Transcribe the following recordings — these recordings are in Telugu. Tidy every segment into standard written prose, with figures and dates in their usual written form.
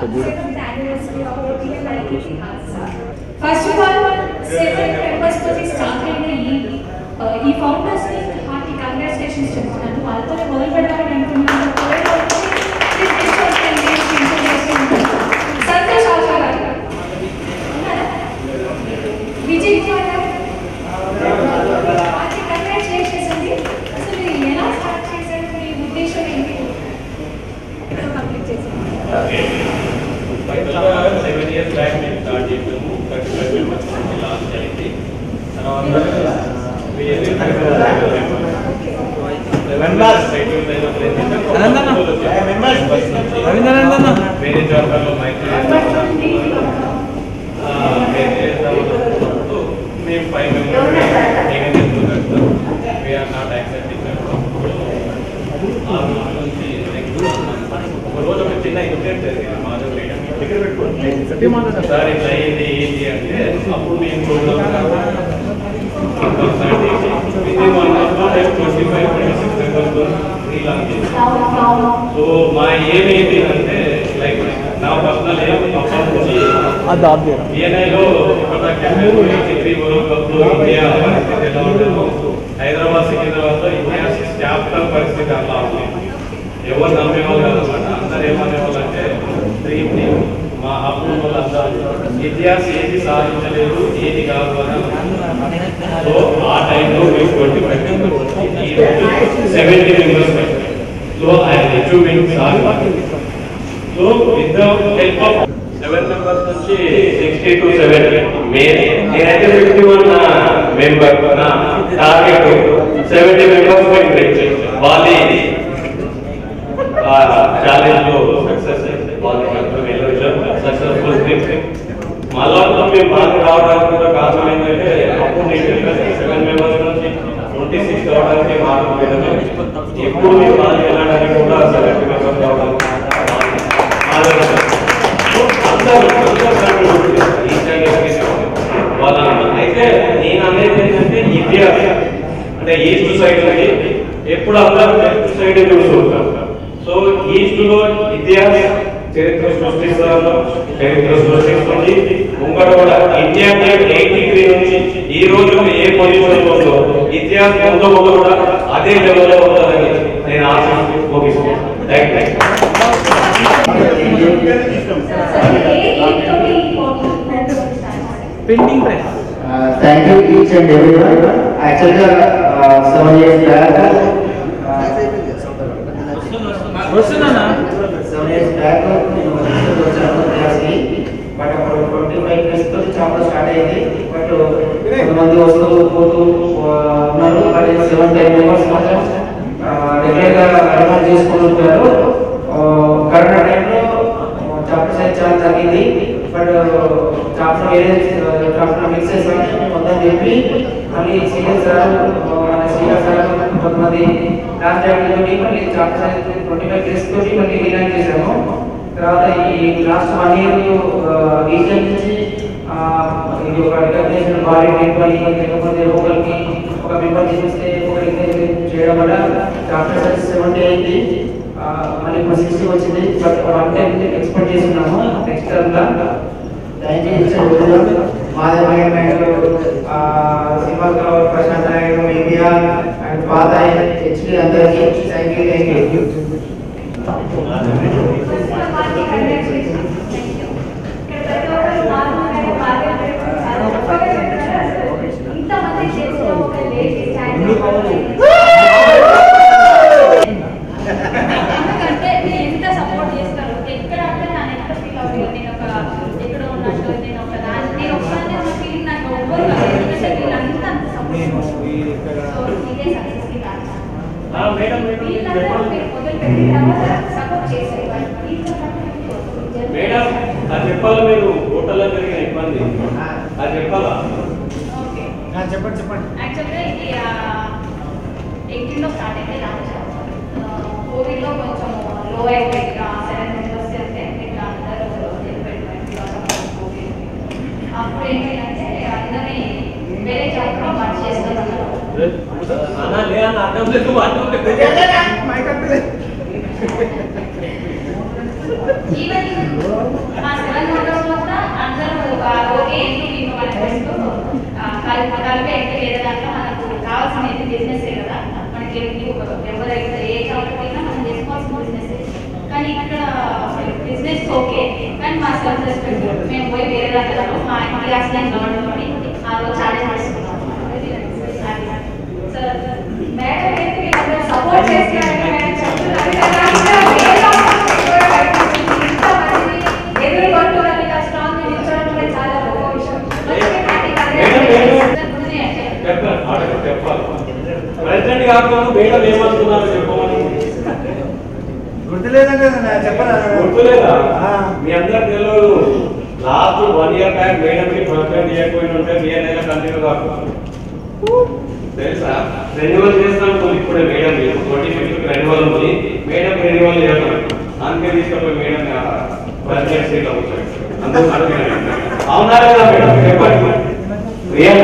7th anniversary of OTL First of all, 7 members toti start ayina ee founders ni hearty congratulations చెప్తున్నాను. వాళ్ళతో మొదలు పెట్టాలని అనుకుంటున్నాను. సంతోష్ ఆల్కా గారు, విజయ్ కుమార్ గారు, hearty congratulations అండి. అసలు మీరు ఎలా స్టార్ట్ చేశారు, మీ ఉద్దేశం ఏంటి? కంప్లీట్ చేశారు. 7 years back మేము స్టార్ట్ చేసాము. 35 members నుంచి లాస్ట్ అయింది. తర్వాత వేరే చోట్లలో మైత్రి మేము 5 members వీఆర్ నాట్ యాక్సెప్టింగ్. ఒక రోజు ఒక చిన్న ఇన్సిడెంట్ జరిగింది మాధవ్ మేడం సార్ ఇట్లా అయింది ఏంటి అంటే అప్పుడు మేము సో మా ఏమేంటి అంటే లైక్ నా పర్సనల్ ఈఎన్ఐలో ఇండియా పరిస్థితి ఎలా ఉండదు, హైదరాబాద్ సికింద్రాబాద్లో ఇండియా క్యాపిటల్ పరిస్థితి అలా ఉంది. ఎవరు నమ్మేవాళ్ళు కాదన్నమాట. అందరు ఏమనేవాళ్ళు అంటే డ్రీమ్ని మా అప్పుడు వాళ్ళు అందరూ ఇతిహాస్ ఏది సాధించలేదు ఏది కాదు అని. సో ఆ టైంలో మేము 25 members 70 members. సో ఆయన achievement so with the help of 7 members నుంచి 60 to 70 నేనైతే 51 మెంబర్ నా టార్గెట్ 70 members వాళ్ళ ఛాలెంజ్ లో సక్సెస్ సక్సెస్ఫుల్ మళ్ళా మేము బాగా రావడానికి కూడా కారణం ఏంటంటే అప్పుడు నేను 7 members నుంచి 26 కావడానికి మార్గం లేదని ఎప్పుడు మేము బాగా వెళ్ళడానికి కూడా 70 members కావడానికి వాళ్ళ అయితే నేను అనేది ఏంటంటే ఇతిహాస్ అంటే ఈస్ట్ సైడ్ ఎప్పుడు అందరూ వెస్ట్ సైడ్ చూస్తుంటారు. సో ఈస్ట్ లో ఇతిహాస్ చరిత్ర సృష్టిస్తారు, చరిత్ర సృష్టిస్తుంది. ముంగట కూడా ఇండియా 83 నుంచి ఈ రోజు ఏ పొజిషన్ ఉందో ఇతిహాస్ ముందు కూడా అదే లెవెల్లో ఉంటుందని నేను ఆశిస్తూ ముగిస్తున్నాను. Thank you each and everyone. Actually 7 years back 7 years back but అప్పుడు 25 years తో చాలా స్టార్ట్ అయింది. బట్ కొంతమంది వస్తూ పోతూ ఉన్నారు. బట్ 7-10 members మాత్రం రెగ్యులర్ గా అరేంజ్ చేసుకుంటున్నారు. కరోనా టైంలో చాప్టర్ సైజ్ చాలా తగ్గింది. బట్ చాప్టర్ మిక్స్ చేసి మొత్తం చెప్పి మళ్ళీ సీరియస్ కొంతమంది లాస్ట్ టైం మళ్ళీ చాప్టర్ సైజ్ 25 years తోటి మళ్ళీ రిలాక్స్ చేశాము. తర్వాత ఈ లాస్ట్ 1 year రీజన్ నుంచి ఇది ఒక రికగ్నేషన్ బాడీ టెంపరీ లేకపోతే లోకల్కి ఒక మెంబర్ చేస్తే ఒక రికగ్నేషన్ చేయడం వల్ల చాప్టర్ సైజ్ 70 అయింది. మళ్ళీ 60 వచ్చింది. బట్ 1 time ఎక్స్పెక్ట్ చేస్తున్నాము నెక్స్ట్ టర్మ్ లా. Thank you Madhav Naidu, Simhal Goud, Prashanth Naidu, media and పాత హెచ్పి అందరికీ థ్యాంక్ యూ. ఎందుకంటే మీరు ఎంత సపోర్ట్ చేస్తారు, ఎక్కడ అంటే నా ఎంత ఫీల్ అవుతుంది, నేను ఎక్కడ ఉన్నట్టు నేను ఒకసారి ఫీల్ నాకు ఒవ్వరు ఎందుకంటే వీళ్ళంతా అంత సపోర్ట్. సో ఇదే సక్సెస్కి కారణం. వీళ్ళంతా మీరు మొదలు పెట్టి సపోర్ట్ చేసేవాళ్ళు. మేడం అది చెప్పాలి, మీరు హోటల్లో జరిగిన ఇబ్బంది అది చెప్పాలా? ఓకే చెప్పండి. యాక్చువల్గా ఇది 18లో స్టార్ట్ అయితే కోవిడ్లో కొంచెం లో అయిపోయింది. 7 members అంటే ఇట్లా అందరూ కోవిడ్ అప్పుడు ఏంటంటే అందరినీ వేరే జాబ్లో వర్క్ చేస్తున్నారు. ఈవెన్ కలిపి అయితే వేరే దాంట్లో మనకు కావాల్సిన బిజినెస్ కదా, మనకి ఎవరైతే ఏ చోటకైనా మనం చేసుకోవాల్సిన బిజినెస్. కానీ ఇక్కడ బిజినెస్ ఓకే, కానీ మా సెల్ఫ్ రెస్పెక్ట్ మేము పోయి వేరే దాంట్లో మా ఇంటి అసలు గవర్నమెంట్ ఆ రోజు ఛాలెంజ్ చేసుకున్నాం. సార్ మేడం అయితే వీళ్ళందరూ సపోర్ట్ చేస్తున్నారంటే మేడం చెప్తున్నారు కదా, ఎదురు పట్టుకోవడానికి స్ట్రాంగ్ నిల్చోవడం కూడా చాలా గొప్ప విషయం. ప్రెసిడెంట్ గారు మేడం ఏమనుకున్నారు చెప్పమని గుర్తులేదంటే చెప్పరా? గుర్తులేదా? మీ అందరికి తెలియదు. లాస్ట్ 1 year బ్యాక్ మేడం కి ప్రెసిడెంట్ చేయకపోయిన ఉంటే మీ నెల కంటిన్యూ కాదు తెలుసా? రెన్యువల్ చేస్తాం ఇప్పుడే మేడం 2025 రెన్యువల్ ఉంది. మేడం రెన్యువల్ చేస్తాం, అందుకే తీసుకపోయి మేడం ప్రెసిడెంట్ సీట్ అవుతాయి. అందరూ అవునా లేదా మేడం? చెప్పండి. రియల్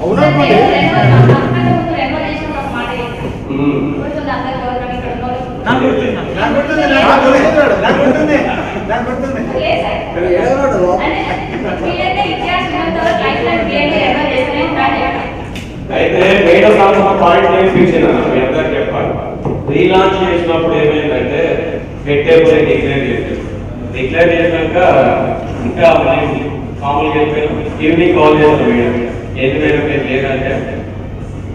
అవునా? అయితే మేడం నాకు ఒక పాయింట్ నేర్పించిన మీ అందరికి చెప్పాలి. రీలాంచ్ చేసినప్పుడు ఏమైందంటే పెట్టేపోయి డిక్లేర్ చేసినాక ఇంకా మామూలుగా ఈవినింగ్ కాల్ చేస్తాం మేడం, ఏంటి మేడం మీరు లేదంటే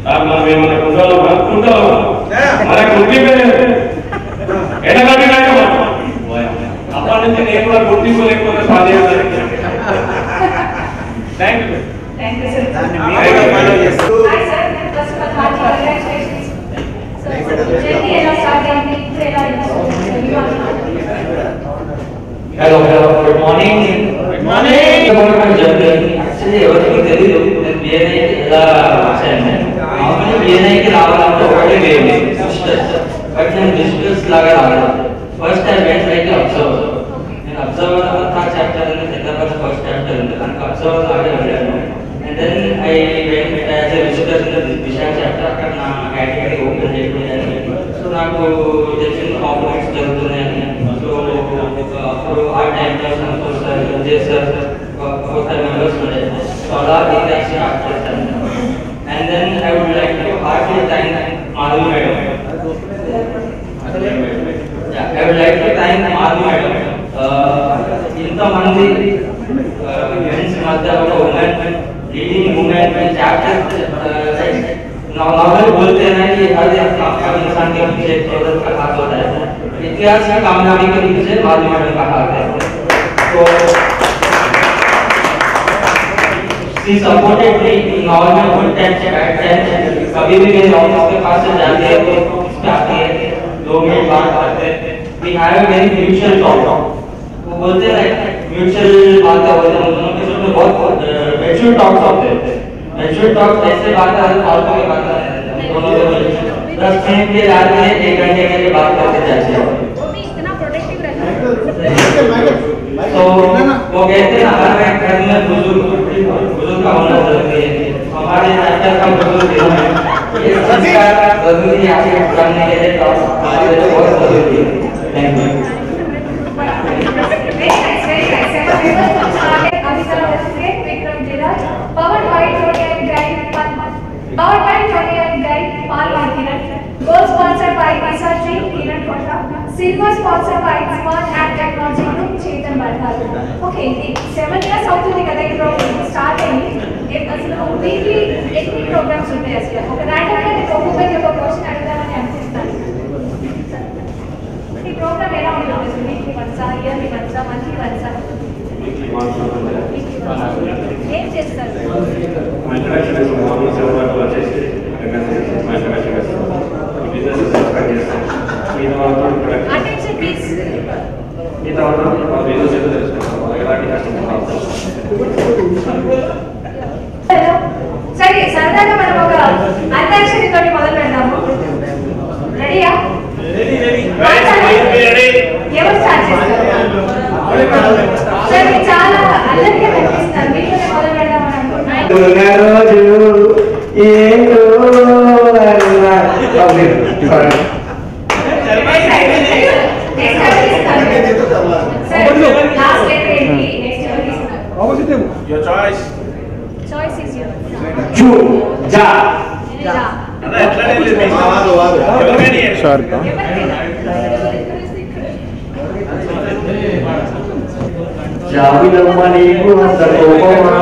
సార్ మనం ఏమన్నా కుంటాలో మనకు ఎడగండి అప్పటి నుంచి నేను కూడా గుర్తింపు లేకపోతే సాధ్యం. Thank you. Hello, good morning. Good morning. Actually, everything తెలియదు. నేను BNI ఎలా వచ్చాను. మామూలుగా BNI కి రావాలంటే ఒకటే వేరే సిస్టర్స్, బట్ నేను డిస్టర్స్ లాగా రాలేదు. First time went like observer. నేను అబ్జర్వర్ థర్డ్ చాప్టర్ అని సిలబస్ ఫస్ట్ చాప్టర్ ఉంది, కనుక అబ్జర్వర్ లాగా వెళ్ళాను. And then I went as a visitor in the Vishal chapter. అక్కడ నా కేటగిరీ ఓపెన్ చేయడానికి సో నాకు తెలిసిన కాంప్లెక్స్ జరుగుతున్నాయని అప్పుడు ఆ టైంలో చేస్తారు 4-5 members ఉండే. సో అలా రీసెర్చ్ స్టార్ట్ చేశాను. And then I would like to heartily thank Madhavi madam. I would like to thank Madhavi madam. ఇంతమంది ఫ్రెండ్స్ మధ్య ఒక ఉమెన్ लीडिंग वुमेन में चैप्टर नॉर्मल बोलते हैं कि हर इंसान के पीछे औरत का हाथ होता है, इतिहास की कामयाबी के पीछे माधवी मैडम का हाथ है. तो she supported me in all my good times bad times. कभी भी मेरे ऑफिस के पास से जाते हैं तो आती है, 2 मिनट बात करते हैं. We have a very mutual talk. वो बोलते हैं म्यूचुअल बातें होती हैं, दोनों के बीच में बहुत मैच्योर टॉक्स होते हैं. मैच्योर टॉक्स ऐसे बात है फालतू की बात नहीं, दोनों के बीच 10 मिनट के जाते हैं, 1 घंटे के लिए बात करते जाते हैं. वो भी इतना प्रोडक्टिव रहता है. तो वो कहते हैं हमारे घर में बुजुर्ग का होना जरूरी है. हमारे चैप्टर का बुजुर्ग है, ये संस्कार जरूरी है आगे बढ़ने के लिए, टॉक्स हमारे लिए बहुत जरूरी है. Thank you. Powered by Tony and Guy, Paul Markiran. Gold sponsored by SRG, Kiran Kota. Silver sponsored by Smart App Technology Group, Chetan Bhattad. Okay, 7 years అవుతుంది కదా ఈ ప్రోగ్రామ్ స్టార్ట్ అయ్యి. అసలు వీక్లీ ఎన్ని ప్రోగ్రామ్స్ ఉంటాయి అసలు? ఒక ర్యాండమ్ గా నేను ఒక్కొక్కరికి ఒక క్వశ్చన్ అడుగుదామని అనిపిస్తాను. ఈ ప్రోగ్రామ్ ఎలా ఉంటుంది అసలు? Weekly once a, yearly once a, monthly once a? ఏం చేస్తారు? Attention please. సరే, సరదాగా మనం ఒక అంతాక్షరితో మొదలు పెడదాము. రెడీయా? ఎవరు స్టార్ట్ చేస్తారు? సరే, చాలా అల్లరిగా కనిపిస్తారు, మీతోనే మొదలు పెడదామని అనుకుంటున్నాను. Choice is yours. జా జాబిలమ్మ నీకు అంత కోపమా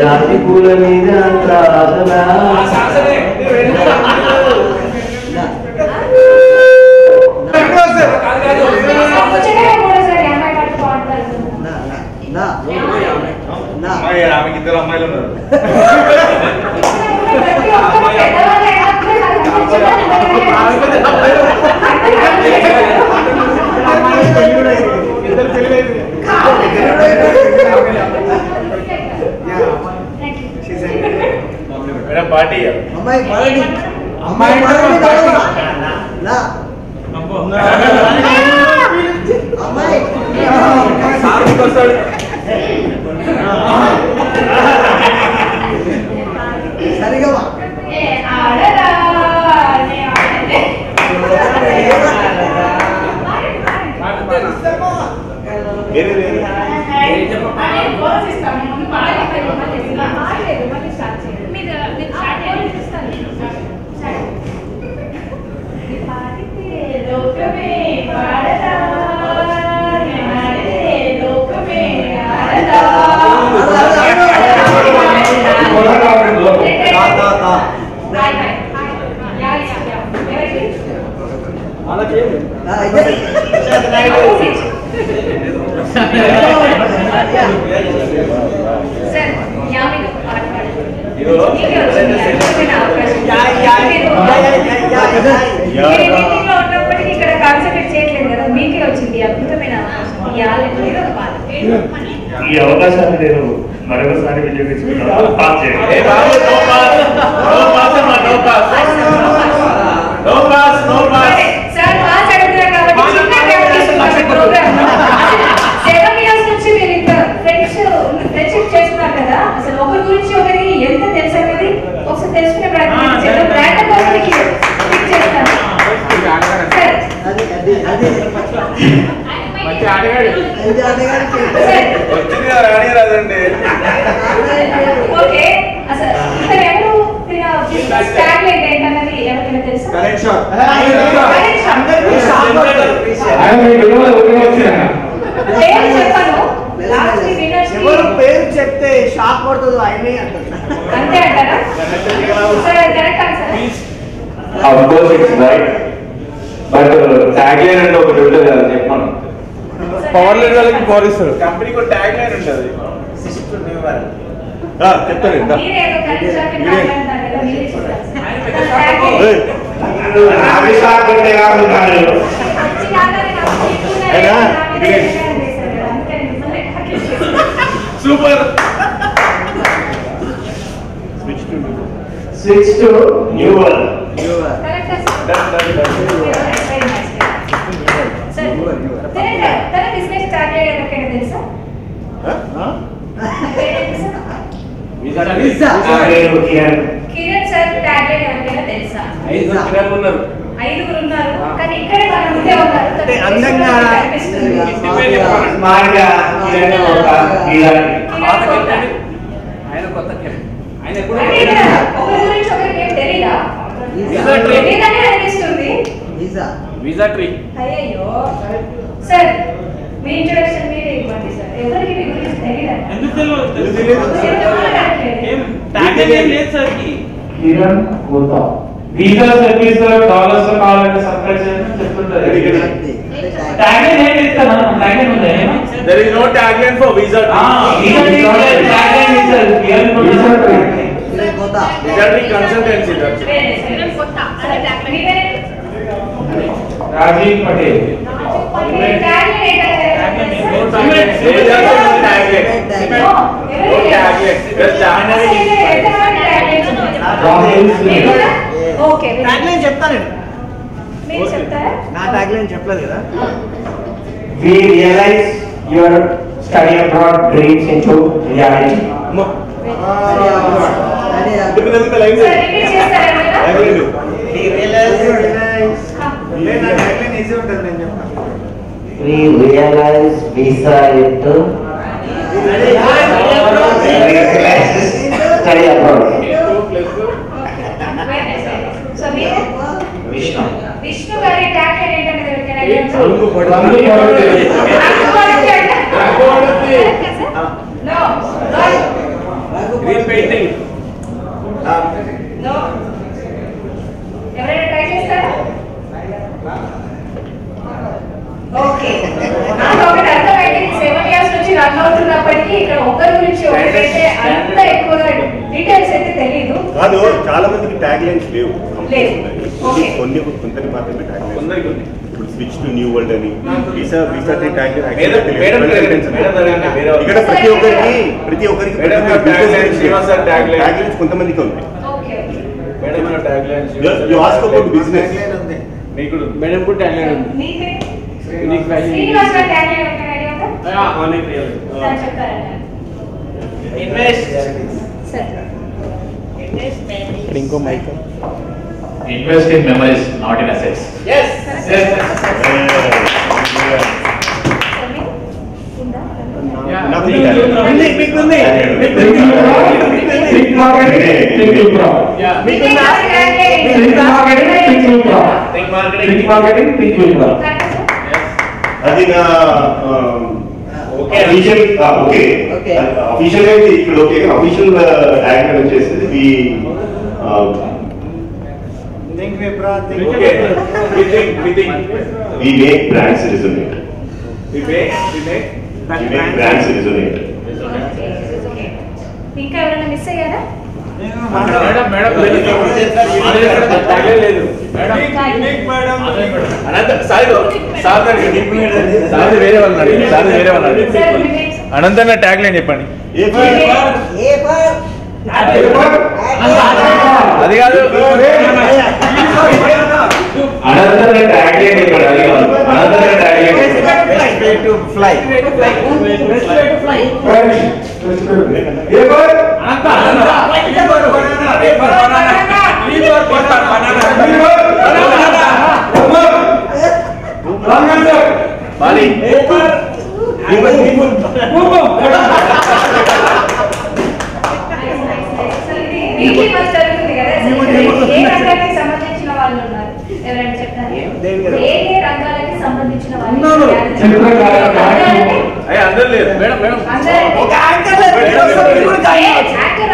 జాతి పూల మీద అంత ఆశనా ఆమెకి ఇద్దరు అమ్మాయిలు ఉన్నారు. పార్టీ అమ్మాయి సరిగా ఇక్కడ కాన్సన్ట్రేట్ చేయట్లేదు కదా, మీకే వచ్చింది అద్భుతమైన ఈ అవకాశాన్ని నేను మరొకసారి వినియోగించుకున్నాను. సార్ పాస్ అడుగుతున్నారు కాబట్టి చిన్న గ్యాప్ తీసుకున్నాం ప్రోగ్రామ్. 7 years నుంచి మీరు ఇంకా ఫ్రెండ్షిప్ చేస్తున్నారు కదా, అసలు ఒకరి గురించి ఒకరికి ఎంత తెలుసు అనేది ఒకసారి తెలుసుకునే ప్రయత్నం చేద్దాం. ర్యాండమ్ పర్సన్కి పిక్ చేస్తాను. ఓకే, అసలు ఇక్కడ ఎవరు ట్యాగ్లైన్ ఏంటన్నది ఎవరికైనా తెలుసా? ఎవరు పేరు చెప్తే షాక్ పడుతుందో ఆయనే అంటారు. అంతే అంటారా? సరే, correct answer. Of course it's right. But tagline అంటే ఒకటి ఉంటుంది కదా చెప్పాను. పవర్ లెవెల్ వాళ్ళకి పవర్ ఇస్తారు. కంపెనీకి ఒక ట్యాగ్ లైన్ ఉంటుంది. చెప్తాను మీరే ఏదో కరెక్ట్ చెప్పి మాట్లాడతారు కదా, మీరే చెప్పాలి. Super. Switch to new world. Kiran sir tagline ఎవరికైనా తెలుసా? 5 ఉన్నారు, కానీ ఇక్కడే మన ముందే ఉన్నారు. అందంగా ఆయన కొత్త కిరణ్. ఆయన ఎప్పుడు ఒకరి గురించి ఒకరికి ఏం తెలీదా? తెలీదని అనిపిస్తుంది. Visa tree. అయ్యో సార్, మీ ఇంట్రడక్షన్ మీరే ఇవ్వండి సార్. ఎవరికి మీ గురించి తెలీదా? ఎందుకు తెలియదు? లేదు సార్. కిరణ్ కోతా వీసా సర్వీస్ డాలర్స్ కావాలంటే సప్లై చేయమని చెప్తుంటారు. ట్యాగ్లైన్ ఏంటి ఇస్తాను? ట్యాగ్లైన్ ఉందా? There is no tagline for visa. Tagline ఇస్తారు. Kiran Kota Visa tree consultancy. Rajiv Patel. Tagline చెప్తాను. మీరు చెప్తారా? నా ట్యాగ్లైన్ చెప్పలేదు కదా. We realize your study abroad dreams into reality. Sir repeat చేస్తారా మీరు? We realize visa into రంగు పడుతుంది. రీపెయింటింగ్. ఎవరైనా ట్రై చేస్తారా? ఓకే, నాకు ఒకటి అర్థమైంది. 7 years నుంచి రన్ అవుతున్నప్పటికీ ఇక్కడ ఒకరి గురించి ఒకరికైతే అంత ఎక్కువగా డీటెయిల్స్ అయితే తెలియదు. కాదు, చాలా మందికి ట్యాగ్ లైన్స్ లేవు. ఓకే, కొన్ని కొందరికి మాత్రమే ట్యాగ్ లైన్స్. కొందరికి ఉంది. ఇప్పుడు స్విచ్ టు న్యూ వరల్డ్ అని వీసా ట్యాగ్ లైన్ ఇక్కడ ప్రతి ఒక్కరికి ట్యాగ్ లైన్స్ కొంతమందికి ఉంది. Okay, You ask about business. Madam కూడా ట్యాగ్ లైన్ ఉంది. నీకే unique value. Srinivas garu tag line ఒక ఐడియా ఉందా? సార్ చెప్తారా? ఇన్వెస్ట్ సార్ ఇంకో mike. Invest in memories, not in assets. yes నాకు ఉంది మీకుంది థింక్ మార్కెటింగ్, థింక్ ఇంప్రూవ్. మీకే think marketing, think improve. Think marketing. Think marketing, think improve. అది నా Okay. Official okay Okay. Official అయితే ఇక్కడ ఓకే. అఫీషియల్ ట్యాగ్ లైన్ వచ్చేసి think విప్రా Okay. We think. we make brands resonate. We make. We make brands resonate. ఇంకా ఎవరైనా మిస్ అయ్యారా? మేడం లేదు. సార్ వేరే వాళ్ళు అనంతన్న ట్యాగ్ లైన్ చెప్పండి. అది కాదు, అనంతర ట్యాగ్ లైన్ ఇక్కడ అనంతర ట్యాగ్ లైన్ టు ఫ్లై ఏ రంగానికి సంబంధించిన వాళ్ళు ఉన్నారు? ఎవరైనా చెప్తారు? ఏ రంగాలకి సంబంధించిన వాళ్ళు? అందరు లేదు మేడం. యాంకర్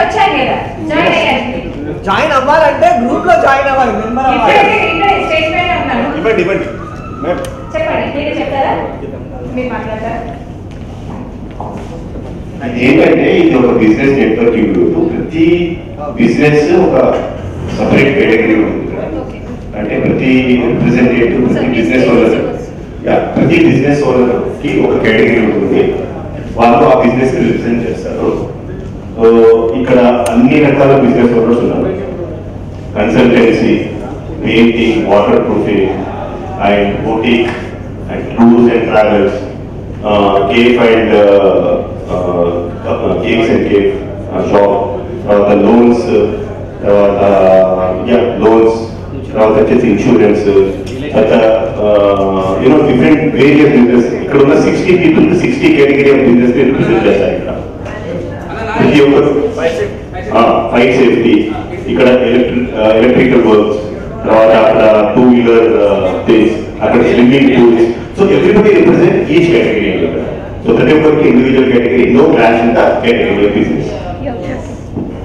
వచ్చాను కదా, జాయిన్ అయ్యాను. జాయిన్ అవ్వాలంటే గ్రూప్ లో జాయిన్ అవ్వాలి, మెంబర్ అవ్వాలి. ఇక్కడ స్టేజ్ పైన ఉన్నాను. ఇవ్వండి చెప్పండి, మీరే చెప్తారా? మీరు మాట్లాడతారా? ఏంటంటే ఇది ఒక బిజినెస్ నెట్వర్కింగ్ గ్రూప్. ప్రతి బిజినెస్ ఒక సపరేట్ కేటగిరీ ఉంటుంది. అంటే ప్రతి రిప్రజెంటేటివ్ ప్రతి బిజినెస్ ఓనర్ కి ఒక కేటగిరీ ఉంటుంది. వాళ్ళు ఆ బిజినెస్ ని రిప్రజెంట్ చేస్తారు. సో ఇక్కడ అన్ని రకాల బిజినెస్ ఓనర్స్ ఉన్నారు. Consultancy, painting, waterproofing and బoutique and tours and travels, cave and caves and cave shop, తర్వాత లోన్స్, తర్వాత లోన్స్, తర్వాత వచ్చేసి ఇన్సూరెన్స్, తర్వాత డిఫరెంట్ వేరియస్ బిజినెస్. ఇక్కడ ఉన్న 60 people 60 కేటగిరీ ఆఫ్ బిజినెస్ ని రిప్రజెంట్ చేస్తారు. ఇక్కడ ప్రతి ఒక్కరు ఫైర్ సేఫ్టీ, ఇక్కడ ఎలక్ట్రికల్ వర్క్స్, తర్వాత అక్కడ 2-wheeler థింగ్స్, అక్కడ swimming pools. So everybody represent each category. So ప్రతి ఒక్కరికి individual category, no clash in the category of business.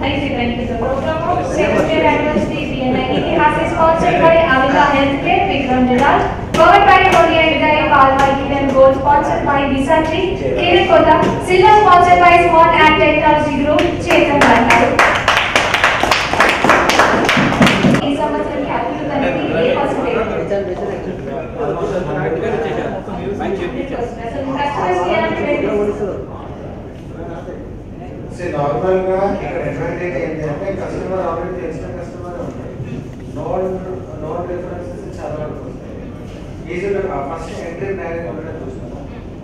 Thank you. The program of 7th year anniversary BNI Itihas is sponsored by Avila Healthcare, Vikram Jidal, covered by Korea Idai, Palma Eden Gold, sponsored by Visa Tree, Kirit Kota, Silver sponsored by Smart and Technology Group, Chetan Bangaru. ఈ సంవత్సరానికి అభివృద్ధి అనేది ఏ పర్సెంటేజ్? నార్మల్ గా ఇక్కడ అడ్వాంటేజ్ ఏంటంటే కస్టమర్ ఆల్రెడీ తెలిసిన కస్టమర్ నోన్ రిఫరెన్సెస్ చాలా వరకు వస్తాయి. ఈజీగా ఫస్ట్ ఎంట్రీ డైరెక్ట్ ఉండడం చూస్తాం,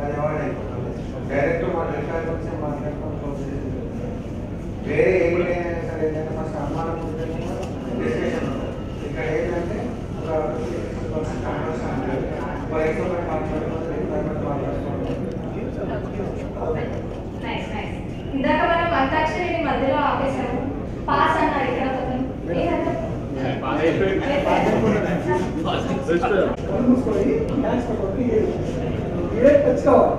అది అవాయిడ్ అయిపోతుంది. డైరెక్ట్ మా రిఫరెన్స్ మాట్లాడుకోవాలి. వేరే ఏ అయినా సరే ఏంటంటే ఫస్ట్ అనుమానం ఉంటే డిస్కషన్ ఉంటుంది. ఇక్కడ ఏంటంటే ఒక కన్వర్షన్ ఎక్స్పర్ట్ మాట్లాడుకోవాలి, రిక్వైర్మెంట్ మాట్లాడుకోవాలి. ఇందాక మనం అంతాక్షరి మధ్యలో ఆపేసాము. పాస్ అన్నారు ఇక్కడ. మూసుకొని డాన్స్ పట్టుకొని ఇదే తెచ్చుకోవాలి.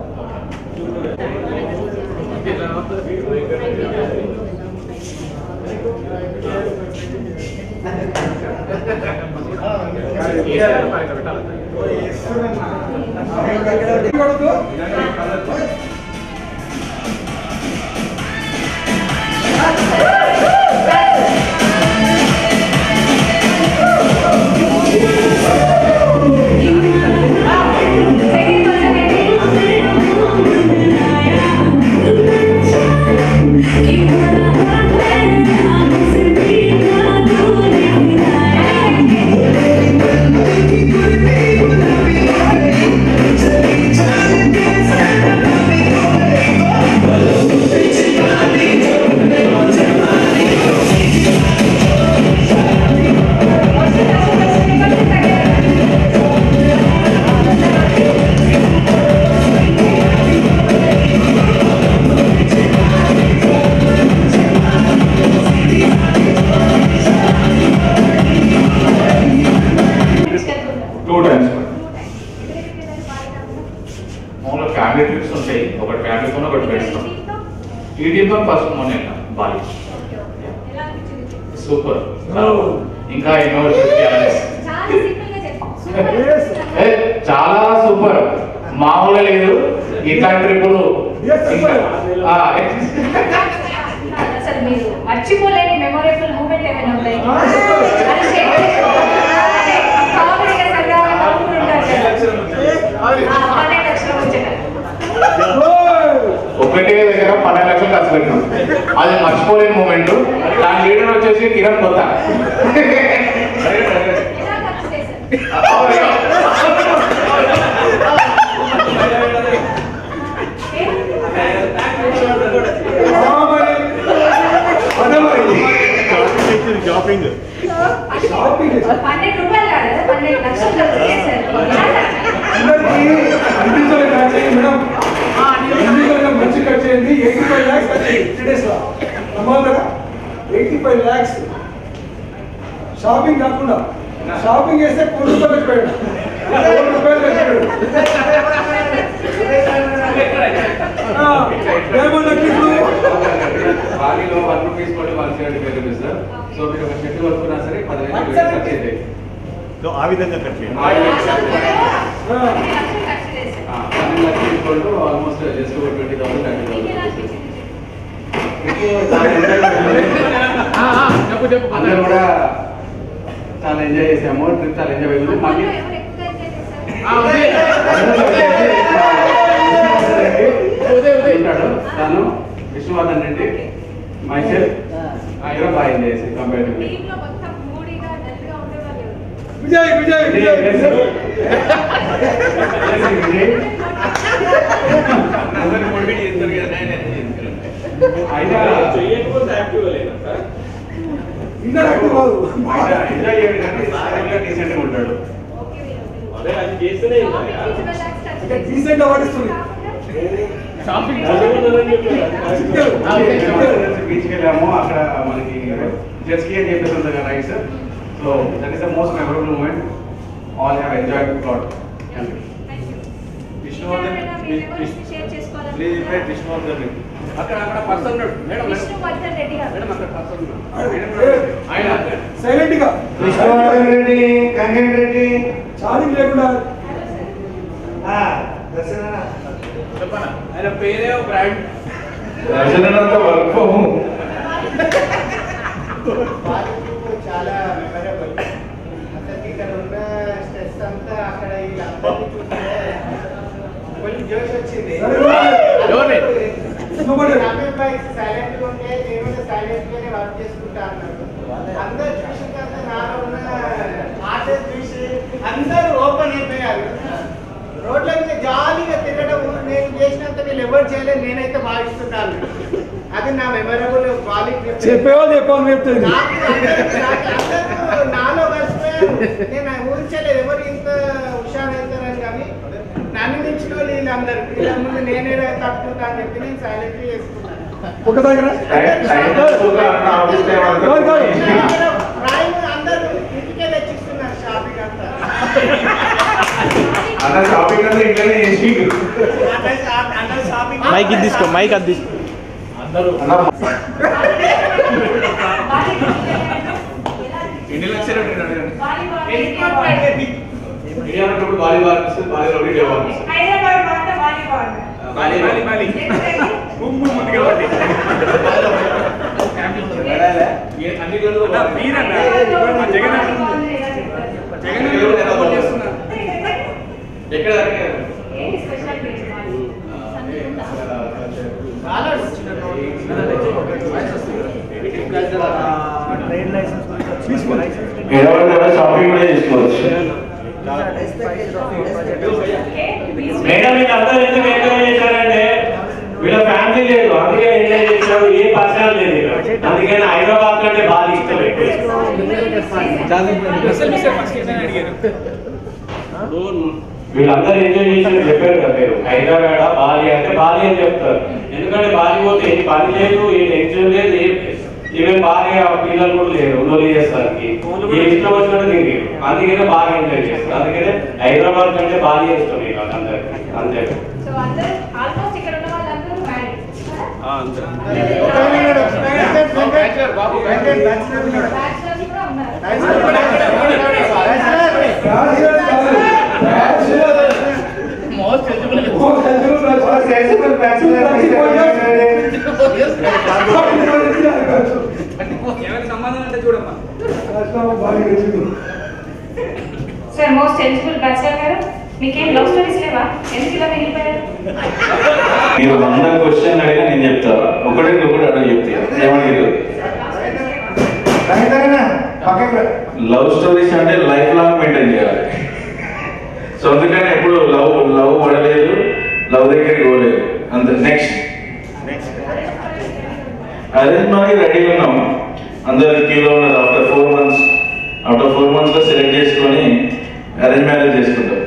ఫ్యామిలీ ట్రిప్స్ ఉంటాయి, ఒకటి ఫ్యామిలీతో ఒకటి ఫ్రెండ్స్తో. ఈ టీంతో ఫస్ట్ మొన్న బాలి సూపర్. ఇంకా ఎన్నో చాలా సూపర్, మామూలుగా లేదు ఇట్లాంటి ట్రిప్పులు. అసలు మీరు మర్చిపోలేని మెమొరబుల్ మూమెంట్ ఏమైనా ఉన్నాయి? ఒకటే దగ్గర 12 లక్షలు ఖర్చు పెట్టినాం, అది మర్చిపోలేని మూమెంట్. దాని లీడర్ వచ్చేసి కిరణ్ కొత్త. షాపింగ్ 12 రూపాయలు కాదు, 12 లక్షలు మంచి ఖర్చు అయింది. 85 lakhs ఖర్చు 3 days లో. నమ్మవుతారా? 85 lakhs షాపింగ్ కాకుండా. షాపింగ్ చేస్తే 1 రూపాయలు ఖర్చు పెట్టాడు. 1 రూపాయలు ఖర్చు పెట్టాడు. బాలీలో 1 రూపీస్ కూడా 175 రూపీస్ సార్. సో మీరు ఒక షర్ట్ కొనుక్కున్నా సరే 15 ఖర్చు అయింది. సో ఆ విధంగా ఖర్చు ఆల్మోస్ట్ జస్ట్ 20,000 అందరూ కూడా చాలా ఎంజాయ్ చేసాము. ట్రిప్ చాలా ఎంజాయ్ అయింది. మళ్ళీ ఉంటాడు తను విష్ణువర్ధన్ రెడ్డి, మైసెల్ ఆయన బాగా ఎంజాయ్ చేసి కంపేరిటివ్లీ. విజయ్ విజయ్ విజయ్ అందరూ మోటివేట్ చేస్తారు కదా. ఆయన ఇందరూ యాక్టివ్ కాదు. ఎంజాయ్ చేయడానికి డీసెంట్గా ఉంటాడు. డీసెంట్ అవార్డు ఇస్తుంది. బీచ్కి వెళ్ళాము, అక్కడ మనకి జెట్ స్కీ అని చెప్పేసి ఉంది కదా rides. So that is the most memorable moment. All have enjoyed it lot. Vishnuvardhan please invite Vishnuvardhan Reddy. అక్కడ పర్సన్ మేడం విష్ణువర్ధన్ రెడ్డి గారు మేడం అక్కడ పర్సన్ ఆయన సైలెంట్ గా విష్ణువర్ధన్ రెడ్డి, కంగన్ రెడ్డి చాలింగ్ లేకుండా ఆయన పేరే బ్రాండ్ వర్క్ చాలా మెమరబుల్. అసలు ఇక్కడ ఉన్న స్ట్రెస్ అంతా అక్కడ వీళ్ళందరినీ చూస్తే కొంచెం జోష్ వచ్చింది. నవీన్ భాయ్ సైలెంట్ గా ఉంటే నేను సైలెంట్ గానే వర్క్ చేసుకుంటా అన్నాడు. అందరు చూసిన తర్వాత నాలో ఉన్న ఆట చూసి అందరూ ఓపెన్ అయిపోయారు. రోడ్ల మీద జాలీగా తిరగడం నేను చేసినంత వీళ్ళు ఎవరు చేయలేదు, నేనైతే భావిస్తున్నాను. అది నా మెమరబుల్ క్వాలిటీ. చెప్పేవాళ్ళు చెప్పాలి చెప్తుంది. నాలో కలిసిపోయారు. నేను ఊహించలేదు ఎవరు ఇంత హుషారైతారని. కానీ నన్ను మించిన వాళ్ళు వీళ్ళందరూ. వీళ్ళ ముందు నేనే తట్టుకుంటా అని చెప్పి నేను సైలెంట్ చేసుకున్నాను. ఒక దగ్గర అందరూ ఇంటికే తెచ్చిస్తున్నారు షాపింగ్ అంతా. అన్న షాపింగ్ అంటే ఇంట్లోనే చేసి మైక్ ఇది తీసుకో, మైక్ అది తీసుకో. ఎన్ని లక్షలు ఎక్కడ ఎవరికైనా షాపింగ్ కూడా చేసుకోవచ్చు. మేడం మీకు అందరూ ఎందుకు ఎంజాయ్ చేశారంటే వీళ్ళ ఫ్యామిలీ లేదు, అందుకే ఎంజాయ్ చేశారు. ఏ పర్సనల్ లేదు, అందుకని హైదరాబాద్ కంటే బాగా ఇష్టం ఎక్కువ. వీళ్ళందరూ ఎంజాయ్ చేసి చెప్పారు కదా మీరు, హైదరాబాద్ బాలి అంటే బాలి అని చెప్తారు. ఎందుకంటే బాలి పోతే ఏ పని లేదు, ఏ టెన్షన్ లేదు, ఈవెన్ బాగా పిల్లలు కూడా లేరు ఉన్నోళ్ళు చేస్తానికి ఏ ఇష్టం వచ్చినట్టు తిరిగారు. అందుకనే బాగా ఎంజాయ్ చేస్తారు. అందుకనే హైదరాబాద్ కంటే బాగా ఇష్టం మీకు అందరికి. అంతే సార్ మోస్ట్ ఎలిజిబుల్ బ్యాచిలర్ గారు మీకేం లవ్ స్టోరీస్ లేవా? ఎందుకు ఇలా మిగిలిపోయారు? మీరు 100 క్వశ్చన్ అడిగినా నేను చెప్తా, ఒకటి అడగ చెప్తా. ఏమడిగారు? లవ్ స్టోరీస్ అంటే లైఫ్ లాంగ్ మెయింటైన్ చేయాలి. సో అందుకని ఎప్పుడు లవ్ పడలేదు, లవ్ దగ్గరికి పోలేదు. అంతే. నెక్స్ట్ అరేంజ్ మ్యారేజ్ రెడీగా ఉన్నాము, అందరు క్యూలో ఉన్నారు. ఆఫ్టర్ 4 months లో సెలెక్ట్ చేసుకొని అరేంజ్ మ్యారేజ్ చేసుకుంటాం.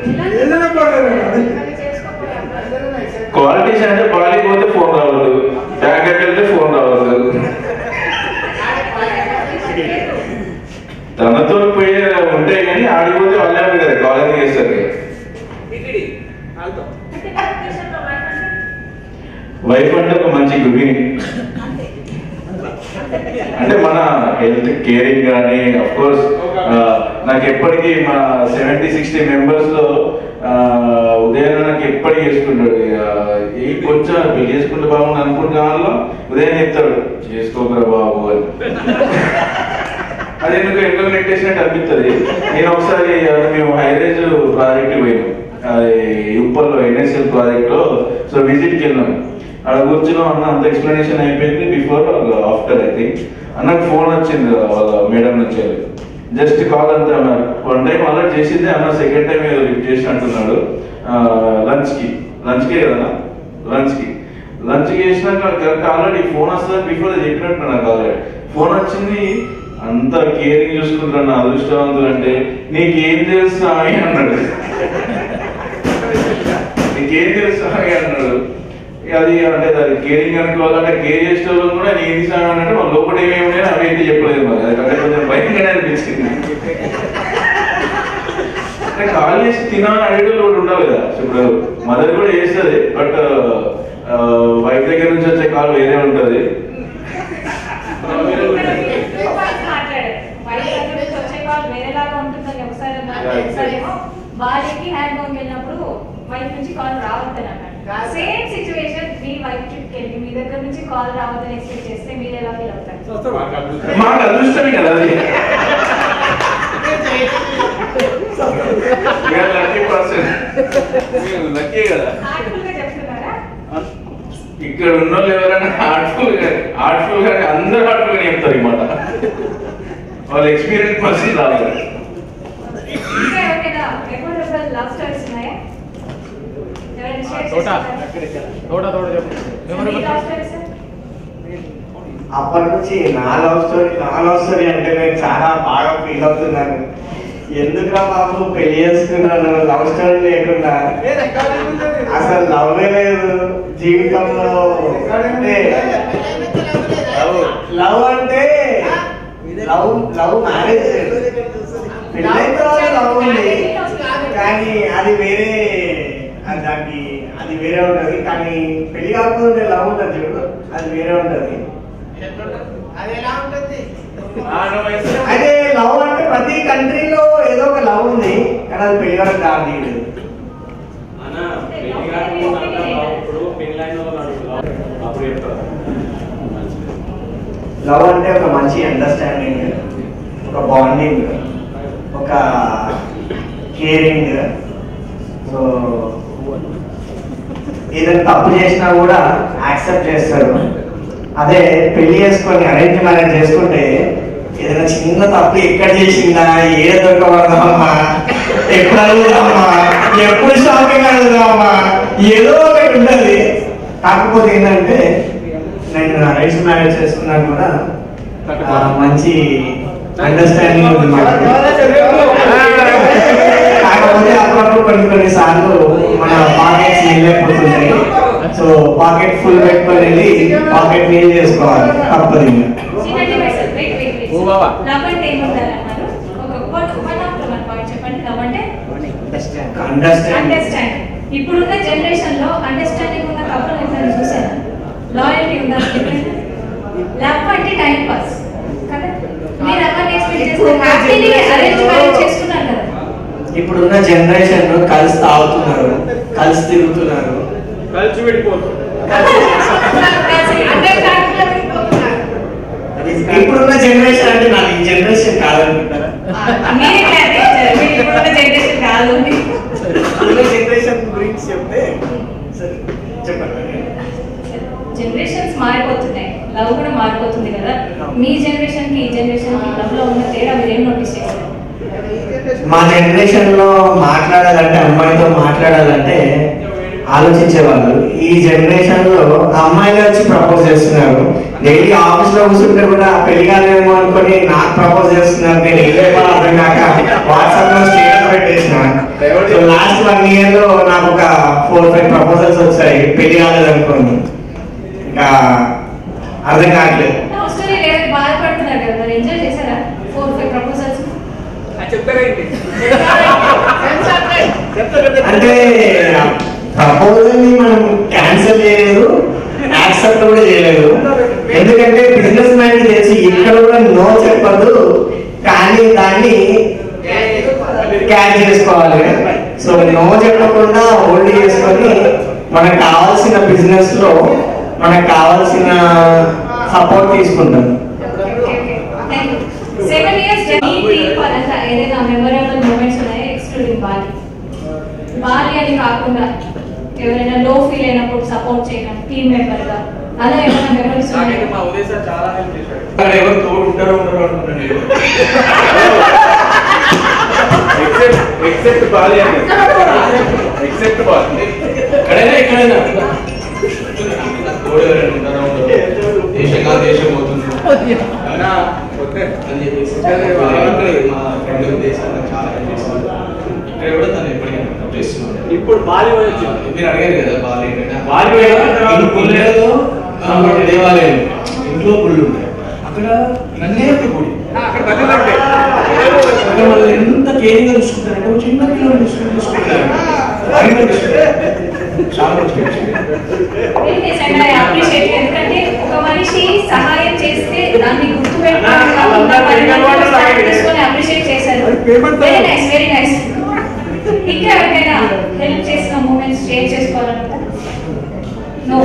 క్వాలిటీస్ అంటే బాడీ పోతే ఫోన్ రావద్దు, బ్యాంక్ వెళ్తే ఫోన్ రావద్దు, తనతో పోయే ఉంటాయి కానీ ఆడిపోతే వాళ్ళే కదా కాలేజీ చేస్తారు. వైఫ్ అంటే ఒక మంచి గృహిణి, అంటే మన హెల్త్ కేరింగ్ కానీ అఫ్ కోర్స్ నాకు ఎప్పటికీ మా 70-60 మెంబర్స్ లో ఉదయం నాకు ఎప్పటికీ చేసుకుంటాడు. ఏ కొంచెం పెళ్లి చేసుకుంటే బాగుంది అనుకుంటున్న వాళ్ళు ఉదయం చెప్తాడు చేసుకోకరా బాబు అని. అది ఎందుకు ఎన్నో నెట్టేసినట్టు అనిపిస్తుంది. నేను ఒకసారి మేము హైరేజ్ ప్రాజెక్ట్ పోయినాం, అది యూపర్లో NSL ప్రాజెక్ట్ లో. సో విజిట్కి వెళ్ళాం, అక్కడ కూర్చున్నాం. అన్న అంత ఎక్స్ప్లెనేషన్ అయిపోయింది. బిఫోర్ ఆఫ్టర్ ఐ థింక్ అన్నకు ఫోన్ వచ్చింది వాళ్ళ మేడం నుంచి. జస్ట్ కాల్ అంతే. అన్న 1 టైం అలర్ట్ చేసింది, అన్న 2nd టైం లిఫ్ట్ చేసి అంటున్నాడు. లంచ్కే కదా, లంచ్కి చేసినాక కరెక్ట్ ఆల్రెడీ ఫోన్ వస్తుంది. బిఫోర్ చెప్పినట్టు నాకు ఆల్రెడీ ఫోన్ వచ్చింది. అంత కేరింగ్ చూసుకుంటాను, నా అదృష్టవంతులు. అంటే నీకేం తెలుసు అని అన్నాడు, నీకేం తెలుసు అని అన్నాడు. అది అంటే దాన్ని కేరింగ్ అనుకోవాలంటే కేర్ చేసే వాళ్ళు కూడా నేను ఏం తీసాను అంటే వాళ్ళ లోపల ఏమేమి అవి అయితే చెప్పలేదు. మరి అది అంటే కొంచెం భయంగానే అనిపించింది. అంటే కాల్ చేసి తినాలని అడిగేటోళ్ళు కూడా ఉండాలి కదా. ఇప్పుడు మదర్ కూడా చేస్తుంది, బట్ వైఫ్ దగ్గర నుంచి వచ్చే కాల్ వేరే ఉంటుంది. వాళ్ళకి హ్యాండ్ హోమ్ వెళ్ళినప్పుడు వైఫ్ నుంచి కాల్ రావద్దని అన్నాడు. సేమ్ సిచ్యువేషన్ మీ వైఫ్ ట్రిప్ వెళ్ళి మీ దగ్గర నుంచి కాల్ రావద్దని ఎక్స్పెక్ట్ చేస్తే మీరు ఎలా ఫీల్ అవుతారు? మాకు అదృష్టమే కదా అది. లక్కీ కదా. ఇక్కడ ఉన్న వాళ్ళు ఎవరైనా హార్ట్ఫుల్ కానీ అందరూ హార్ట్ఫుల్ గా చెప్తారు ఈ మాట. వాళ్ళ ఎక్స్పీరియన్స్ పర్సన్ రావాలి. అప్పటి నుంచి నా లవ్ స్టోరీ అంటే నేను చాలా బాగా ఫీల్ అవుతున్నాను. ఎందుకురా బాబు పెళ్లి చేసుకున్నాను లవ్ స్టోరీ లేకుండా? అసలు లవ్వే లేదు జీవితంలో. లవ్ అంటే లవ్ మ్యారేజ్ పెళ్ళైన తర్వాత లవ్ ఉంది, కానీ అది వేరే దానికి అది వేరే ఉంటుంది. కానీ పెళ్లి కాకపోతే లవ్ ఉంటుంది చూడు, అది వేరే ఉంటుంది. అది ఎలా ఉంటుంది? అదే లవ్ అంటే ప్రతి కంట్రీలో ఏదో ఒక లవ్ ఉంది, కానీ అది పెళ్లి వరకు కాదు. లవ్ అంటే ఒక మంచి అండర్స్టాండింగ్, ఒక బాండింగ్, ఒక కేరింగ్. సో ఏదైనా తప్పు చేసినా కూడా యాక్సెప్ట్ చేస్తారు. అదే పెళ్లి చేసుకొని అరేంజ్ మ్యారేజ్ చేసుకుంటే ఏదైనా చిన్న తప్పు ఎక్కడ చేసిందా, ఏ దొరకబడదామా, ఎప్పుడు అడుగుదామా, ఎప్పుడు షాపింగ్ అడుగుదామా, ఏదో ఒకటి ఉంటుంది. కాకపోతే ఏంటంటే నేను అరేంజ్ మ్యారేజ్ చేసుకున్నా కూడా మంచి అండర్స్టాండింగ్ ఉంది మాకు. కాకపోతే అప్పుడప్పుడు కొన్ని సార్లు మన పాకెట్స్ వెళ్ళిపోతుంటాయి. సో పాకెట్ ఫుల్ పెట్టుకొని వెళ్ళి పాకెట్ ఫిల్ చేసుకోవాలి, తప్పదు. ఇప్పుడున్న జనరేషన్ లో అండర్స్టాండింగ్ ఉన్న కపుల్ ఎప్పుడైనా చూసారా? లాయల్టీ ఉందా? లవ్ అంటే టైం పాస్ కదా. మీరు ఎవరిని ఎక్స్పెక్ట్ చేస్తారు? అరేంజ్ మ్యారేజ్ చేసుకున్నారు కదా. ఇప్పుడున్న జనరేషన్ కలిసి తాగుతున్నారు, కలిసి తిరుగుతున్నారు, కలిసి విడిపోతున్నారు. ఇప్పుడున్న జనరేషన్ అంటే నాకు ఈ జనరేషన్ కాదనుకుంటారా? జనరేషన్ కాదు, జనరేషన్ గురించి చెప్తే చెప్పండి. జనరేషన్స్ మారిపోతున్నాయి, లవ్ కూడా మారిపోతుంది కదా. మీ జనరేషన్ కి ఈ జనరేషన్ కి లవ్ లో ఉన్న తేడా మీరు ఏం నోటీస్ చేస్తారు? మా జనరేషన్ లో మాట్లాడాలంటే, అమ్మాయితో మాట్లాడాలంటే ఆలోచించేవాళ్ళు. ఈ జనరేషన్ లో అమ్మాయిలు వచ్చి ప్రపోజ్ చేస్తున్నారు. డైలీ ఆఫీస్ లో కూర్చుంటే కూడా పెళ్లి కాలేమో అనుకుని నాకు ప్రపోజ్ చేస్తున్నారు. నేను ఏమో అర్థం కాక వాట్సాప్ లో స్టేటస్ పెట్టేసిన. లాస్ట్ 1 year లో నాకు ఒక 4-5 ప్రపోజల్స్ వచ్చాయి, పెళ్లి కాలేదు అనుకోండి. ఇంకా అర్థం కావట్లేదు. బాధపడుతున్నారు కదా, మరి ఎంజాయ్ చేశారా 4-5 ప్రపోజల్స్? అంటే ప్రపోజల్ ని మనం క్యాన్సిల్ చేయలేదు, యాక్సెప్ట్ కూడా చేయలేదు. ఎందుకంటే బిజినెస్ మ్యాన్ చేసి ఇక్కడ కూడా నో చెప్పదు, కానీ దాన్ని క్యాచ్ చేసుకోవాలి. సో నో చెప్పకుండా హోల్డ్ చేసుకొని మనకు కావాల్సిన బిజినెస్ లో మనకు కావాల్సిన సపోర్ట్ తీసుకుంటాం. 7 years పరంగా ఏదైనా మెమొరబుల్ మూమెంట్స్ ఉన్నాయా? ఎక్స్క్లూడింగ్ బాలి అని కాకుండా ఎవరైనా లో ఫీల్ అయినప్పుడు సపోర్ట్ చేయడం టీమ్ మెంబర్ గా, అలా ఏమైనా మెమరీస్ ఉన్నాయా? ఎవరు తోడు ఉంటారో ఉండరో అనుకుంటున్నాను. ఎక్సెప్ట్ బాలి అంటే ఎక్సెప్ట్ బాలి ఎక్కడైనా తోడు ఎవరైనా ఉంటారో ఉండరో, దేశంగా దేశం పోతుంది అని చెప్పేసి మా ఫ్రెండ్ దేశంలో చాలా ఇక్కడ కూడా తను ఎప్పటికీ చేస్తున్నాడు. ఇప్పుడు బాలి మీరు అడిగారు కదా, బాలి దేవాలయం ఇంట్లో గుళ్ళు ఉంటాయి, అక్కడ నన్నే గుడి, వాళ్ళు ఎంత కేరింగ్ గా చూసుకుంటారంటే చిన్న పిల్లలు చూసుకుంటారు. ఎందుకంటే ఒక మనిషి సహాయం చేస్తే దాన్ని అప్రిషియేట్ చేశారు. Very nice, very nice. ఇంకా ఎవరికైనా హెల్ప్ చేసిన మూమెంట్స్ షేర్ చేసుకోవాలనుకుంటా? No,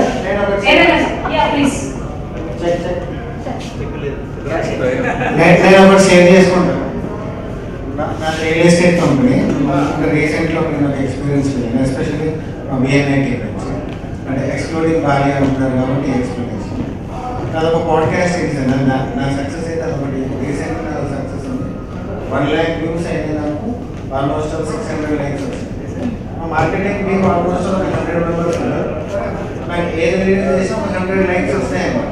yeah please. నేను ఒకటి షేర్ చేసుకుంటాను. నా రియల్ ఎస్టేట్ కంపెనీ రీసెంట్లో నేను ఒక ఎక్స్పీరియన్స్ లేదు, ఎస్పెషల్లీ విఎన్ఐ టీమ్ నుంచి. అంటే ఎక్స్క్లూడింగ్ బాలి అంటున్నారు కాబట్టి ఎక్స్పీరియన్స్. అదొక పాడ్కాస్ట్ చేశాను. నా సక్సెస్ అయితే అదొకటి రీసెంట్ సక్సెస్ ఉంది. 1 lakh వ్యూస్ అయితే నాకు ఆల్మోస్ట్ 600 likes వచ్చింది. మా మార్కెటింగ్ మీకు ఆల్మోస్ట్ 100 మెంబర్స్ ఉన్నారు. నాకు ఏది రిలీజ్ చేసినా 100 likes వస్తాయన్నమాట.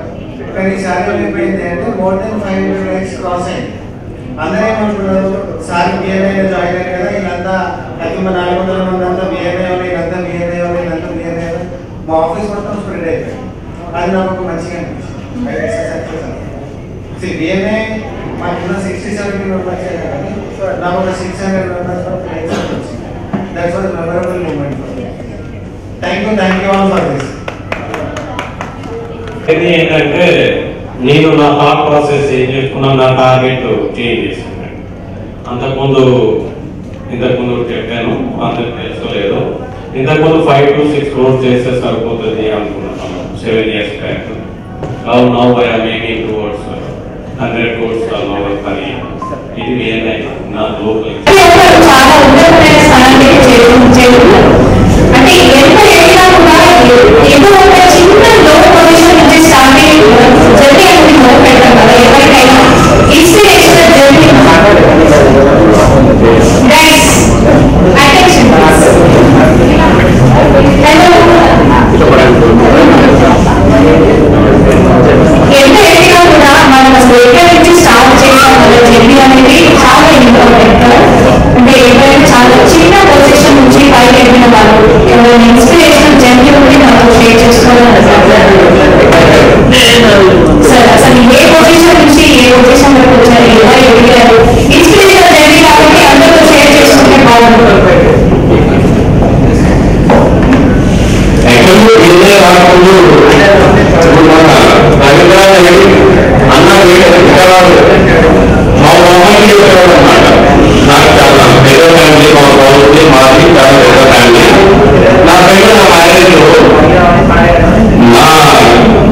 కానీ ఈసారి అయిపోయింది అంటే మోర్ దెన్ 500 likes క్రాస్ అయింది. అందరూ ఏమంటున్నారు, సార్ బిఎన్ఐలో జాయిన్ అయ్యారు కదా, వీళ్ళంతా ప్రతి 400 మంది అంతా బిఎన్ఐ వాళ్ళు, వీళ్ళంతా బిఎన్ఐ వాళ్ళు, వీళ్ళంతా బిఎన్ఐ వాళ్ళు. మా ఆఫీస్ మొత్తం స్ప్రెడ్ అయిపోయింది. అది నాకు ఒక మంచిగా అనిపించింది. బిఎన్ఐ మాకున్న 60-70 మెంబర్స్ కానీ నాకు ఒక 600 మెంబర్స్ వచ్చింది. That was memorable moment. Thank you all for this. ఇది ఏంటంటే నేను నా థాట్ ప్రాసెస్ ఏం చేసుకున్నాను, నా టార్గెట్ చేంజ్ చేసుకున్నాను. ఇంతకుముందు చెప్పాను, అందరికి తెలుసుకోలేదు. ఇంతకుముందు 5 to 6 crores చేస్తే సరిపోతుంది అనుకున్నాను 7 years back. Now I am aiming towards 100 crores turnover per year. ఇది వేరే నా లోకల్ చాలా ఉన్నతమైన స్థానానికి అంటే ఎంత ఎదిగినా కూడా ఏదో ఒక చిన్న లో పొజిషన్ నుంచి స్టార్టింగ్ జర్నీ అనేది మొదలు పెడతాం కదా. ఎవరికైనా ఇన్స్పిరేషనల్ జర్నీ. Guys attention. ఎంత ఎదిగినా కూడా మనం అసలు ఎక్కడి నుంచి స్టార్ట్ చేసాం కదా జర్నీ అనేది చాలా ఇంపార్టెంట్. అంటే ఎవరైనా చాలా చిన్న పొజిషన్ నుంచి పైకి ఎదిగిన వాళ్ళు ఎవరైనా ఇన్స్పిరేషనల్ జర్నీ కూడా నాతో షేర్ చేసుకోవాలని సార్. అసలు ఏ పొజిషన్ నుంచి ఏ పొజిషన్ వరకు వచ్చారు, ఎలా ఎదిగారు, ఇన్స్పిరేషనల్ జర్నీ కాబట్టి అందరితో షేర్ చేసుకుంటే బాగుంటుంది. నాకు చాలా పెద్ద ఫ్యామిలీ, మా బాబుకి మాది చాలా పెద్ద ఫ్యామిలీ. నా ఫ్రెండ్ నా మ్యారేజ్లో నా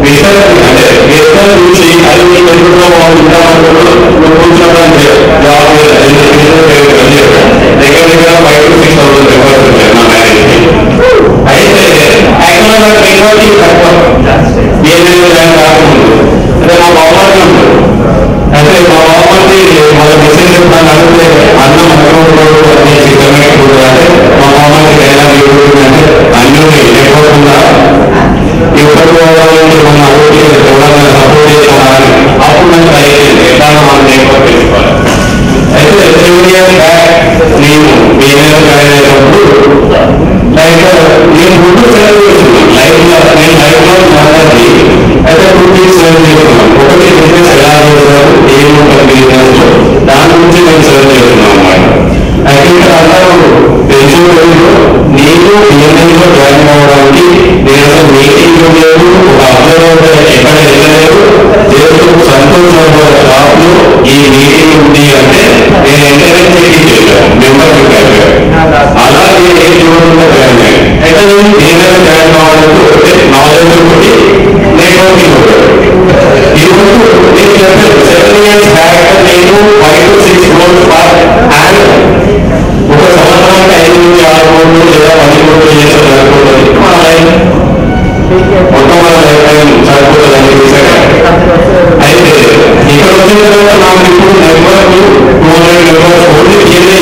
విషయం అంటే విషయం చూసి అది పెరుగులో కూర్చోడానికి జాబ్ దగ్గర 5 to 6 thousand మెంబర్స్ వచ్చారు నా మ్యారేజ్కి. అయితే యాక్చువల్గా నాకు రికార్డింగ్ తక్కువ ఏదైనా కాకముందు అంటే మా బాబాకి ఉంటుంది. అంటే మా బాబాకి మన మెసేజ్ చెప్తాను అంటే అన్నం అనుకోవడం అన్ని సిద్ధమే కూడా అంటే మా బాబాకి డైలాగ్ అంటే అన్నీ లేకపోకుండా ఇప్పటి మన అభివృద్ధి ఎవరైనా సపోర్ట్ చేస్తున్నారని అప్పుడు నాకు అయ్యేది ఎట్లా మనం లేకపోతే తెలుసుకోవాలి. అయితే 7 years బ్యాక్ నేను బిజినెస్ జాయిన్ అయినప్పుడు లైక్ నేను ముందు సెలవు చేస్తున్నాను లైఫ్లో మాట్లాడి అయితే 2 things సెలవు చేస్తున్నాను. ఒకటి బిజినెస్ ఎలా చేస్తారు, ఏముంటుంది బిజినెస్, దాని గురించి నేను సెలవు చేస్తున్నాను అన్నమాట. అయితే ఇక్కడ అందరూ తెలుసుకోలేదు. నేను బిజినెస్లో జాయిన్ అవ్వడానికి నేను అసలు మీటింగ్ లేదు, ఒక అబ్జర్వర్ ఎక్కడ వెళ్ళలేదు. దేవుడు సంతోషంలో షాప్లో ఈ మీటింగ్ ఉంది అంటే నేను ఎంకరేజ్ చేయించాను మెంబర్షిప్ అలాగే ఏ చూడకుండా జాయిన్ అయ్యాను. అయితే నేను బిజినెస్ జాయిన్ అవ్వడానికి నాలెడ్జ్ ఒకటి నెట్వర్కింగ్ ఒకటి. ఈరోజు నేను చెప్పాను 7 years బ్యాక్ నేను 5 to 6 crores పర్ యాన్యువల్ ఒక సంవత్సరానికి 5 నుంచి 6 కోట్లు లేదా 10 కోట్లు చేసే సరిపోతుంది. మన లైఫ్ మొత్తం మన లైఫ్ టైం సరిపోతుందని చూసాను. అయితే ఇక్కడ వచ్చిన తర్వాత నాకు ఇప్పుడు నెట్వర్క్ 200 మెంబర్స్ ఓన్లీ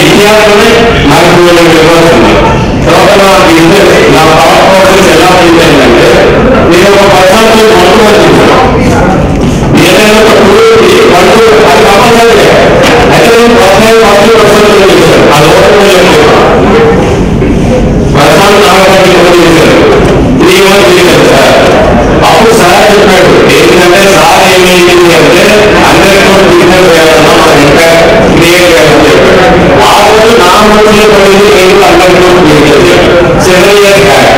ఇండియాలోనే నాకు 200 మెంబర్స్ ఉన్నారు. తర్వాత నా బిజినెస్ నా థాట్ ప్రాసెస్ ఎలా అయిందంటే నేను ఒక పర్సన్తో కంట్రోల్ చేశాను. ఏదైనా ఒక టూర్కి కంట్రోల్ అది కంపల్సరీ. అయితే నేను పర్సనల్ చేశాను. ఆ లోపల పర్సనల్ నాగరాజు చేశాను 3 months చేశాను సార్. అప్పుడు సార్ చెప్పాడు ఏంటంటే సార్ ఏమైంది అంటే 100 crores బిజినెస్ చేయాలన్నా మనం ఇంపాక్ట్ క్రియేట్ చేయాలని చెప్పాడు. ఆ రోజు నా మనసులో పడింది నేను 100 crores బిజినెస్ చేయాలి 7 years back.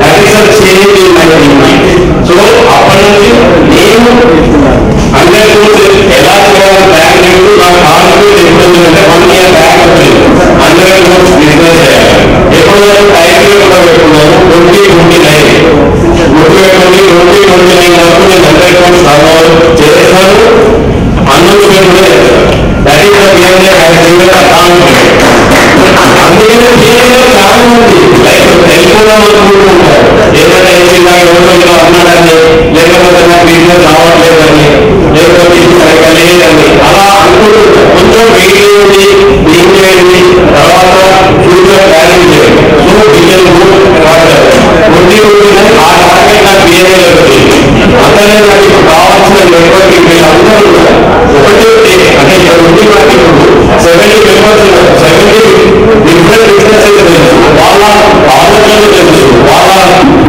That is a change in my thinking. So అప్పటి నుంచి నేను 100 crores ఎలా చేయాలని ప్లాన్ చేస్తూ నా కాన్ఫిడెన్స్ ఎప్పుడు అంటే 1 year బ్యాక్ వచ్చింది 100 crores బిజినెస్ చేయాలి. ఎప్పుడు టైం కూడా పెట్టుకున్నాను 2029 గుర్తుపెట్టుకుని 2029 వరకు నేను 100 crores టర్నోవర్ చేస్తాను. అన్నుకునే కూడా చేస్తాను. That is the behaviour I given a confidence. అందుకనే బిహేవియర్ చాలా మంది లైక్ తెలుసుకుందాం అనుకుంటుంటారు. ఏదైనా ఇలా రోజుల్లో అన్నాడని లేకపోతే నాకు బిజినెస్ రావట్లేదని లేకపోతే ఇది సరిగ్గా లేదని అలా అనుకుంటుంటారు. కొంచెం వెయిట్ చేయండి, థింక్ చేయండి, తర్వాత ఫ్యూచర్ ప్లానింగ్ చేయండి. సో బిజినెస్ ఆ టార్గెట్ నాకు బిహేవియర్ వచ్చింది. అందుకనే నాకు ఇప్పుడు కావాల్సిన నెట్వర్క్ అందరూ ఒకటి అంటే ఇక్కడ ఉంది నాకు ఇప్పుడు 70 మెంబర్స్ ఉన్నారు. 70 డిఫరెంట్ బిజినెసెస్ తెలుసు, వాళ్ళ ఆలోచనలు తెలుసు,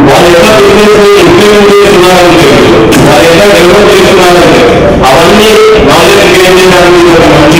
వాళ్ళు ఎలా బిజినెస్ ఇంప్లిమెంట్ చేస్తున్నారని తెలుసు, వాళ్ళు ఎలా డెవలప్ చేస్తున్నారని తెలుసు. అవన్నీ నాలెడ్జ్ గెయిన్ చేయడానికి ఒక మంచి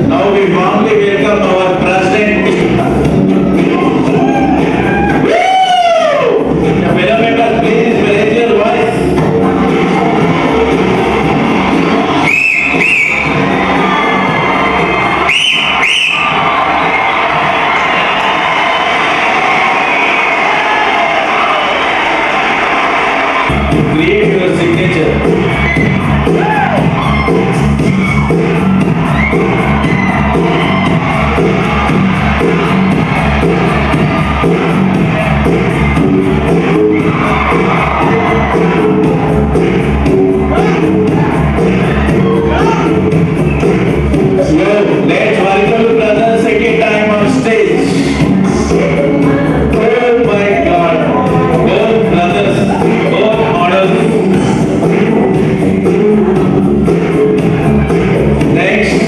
Now we warmly welcome our President. Fellow members, please raise your voice. Create your signature. Let's welcome brother second time on stage. Oh my God, both brothers, both models. Next,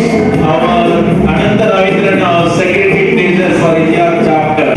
our Ananta Ravindran, our secretary teacher for India chapter.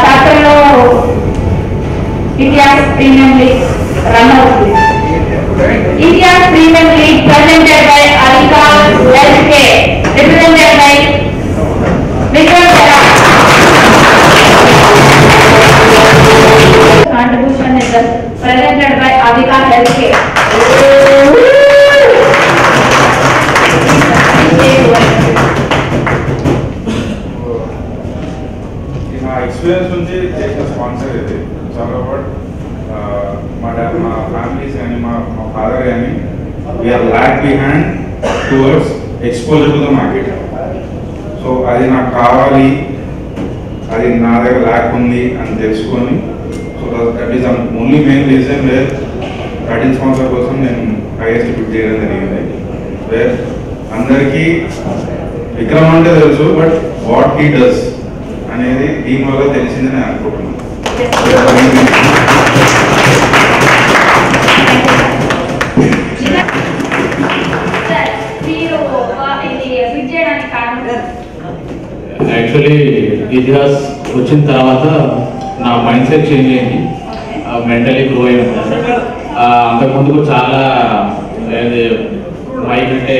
చాప్టర్లో ఇతిహాస్ ప్రీమియం లీగ్ రన్ అవుతుంది. Itihaas premium league presented by అలికా ఎల్కే, represented by Vikram Shara. Contribution is presented by Avika Healthcare. నా ఎక్స్పీరియన్స్ నుంచి చేసిన స్పాన్సర్ ఇది. ఇట్స్ ఆల్ అబౌట్ మా ఫ్యామిలీస్ కానీ మా ఫాదర్ కానీ we are lack behind towards exposure to the market. So అది నాకు కావాలి, అది నా దగ్గర ల్యాక్ ఉంది అని తెలుసుకొని, so that is only main reason where title sponsor కోసం నేను హైయెస్ట్ పిక్ చేయడం జరిగింది. వేర్ అందరికీ విక్రమ్ అంటే తెలుసు, బట్ వాట్ హీ డస్ అనేది దీని వల్ల తెలిసిందని నేను అనుకుంటున్నాను. యాక్చువల్లీ ఇతిహాస్ వచ్చిన తర్వాత నా మైండ్ సెట్ చేంజ్ అయింది, మెంటలీ గ్రో అయి ఉంటాను. అంతకుముందుకు చాలా మైక్ అంటే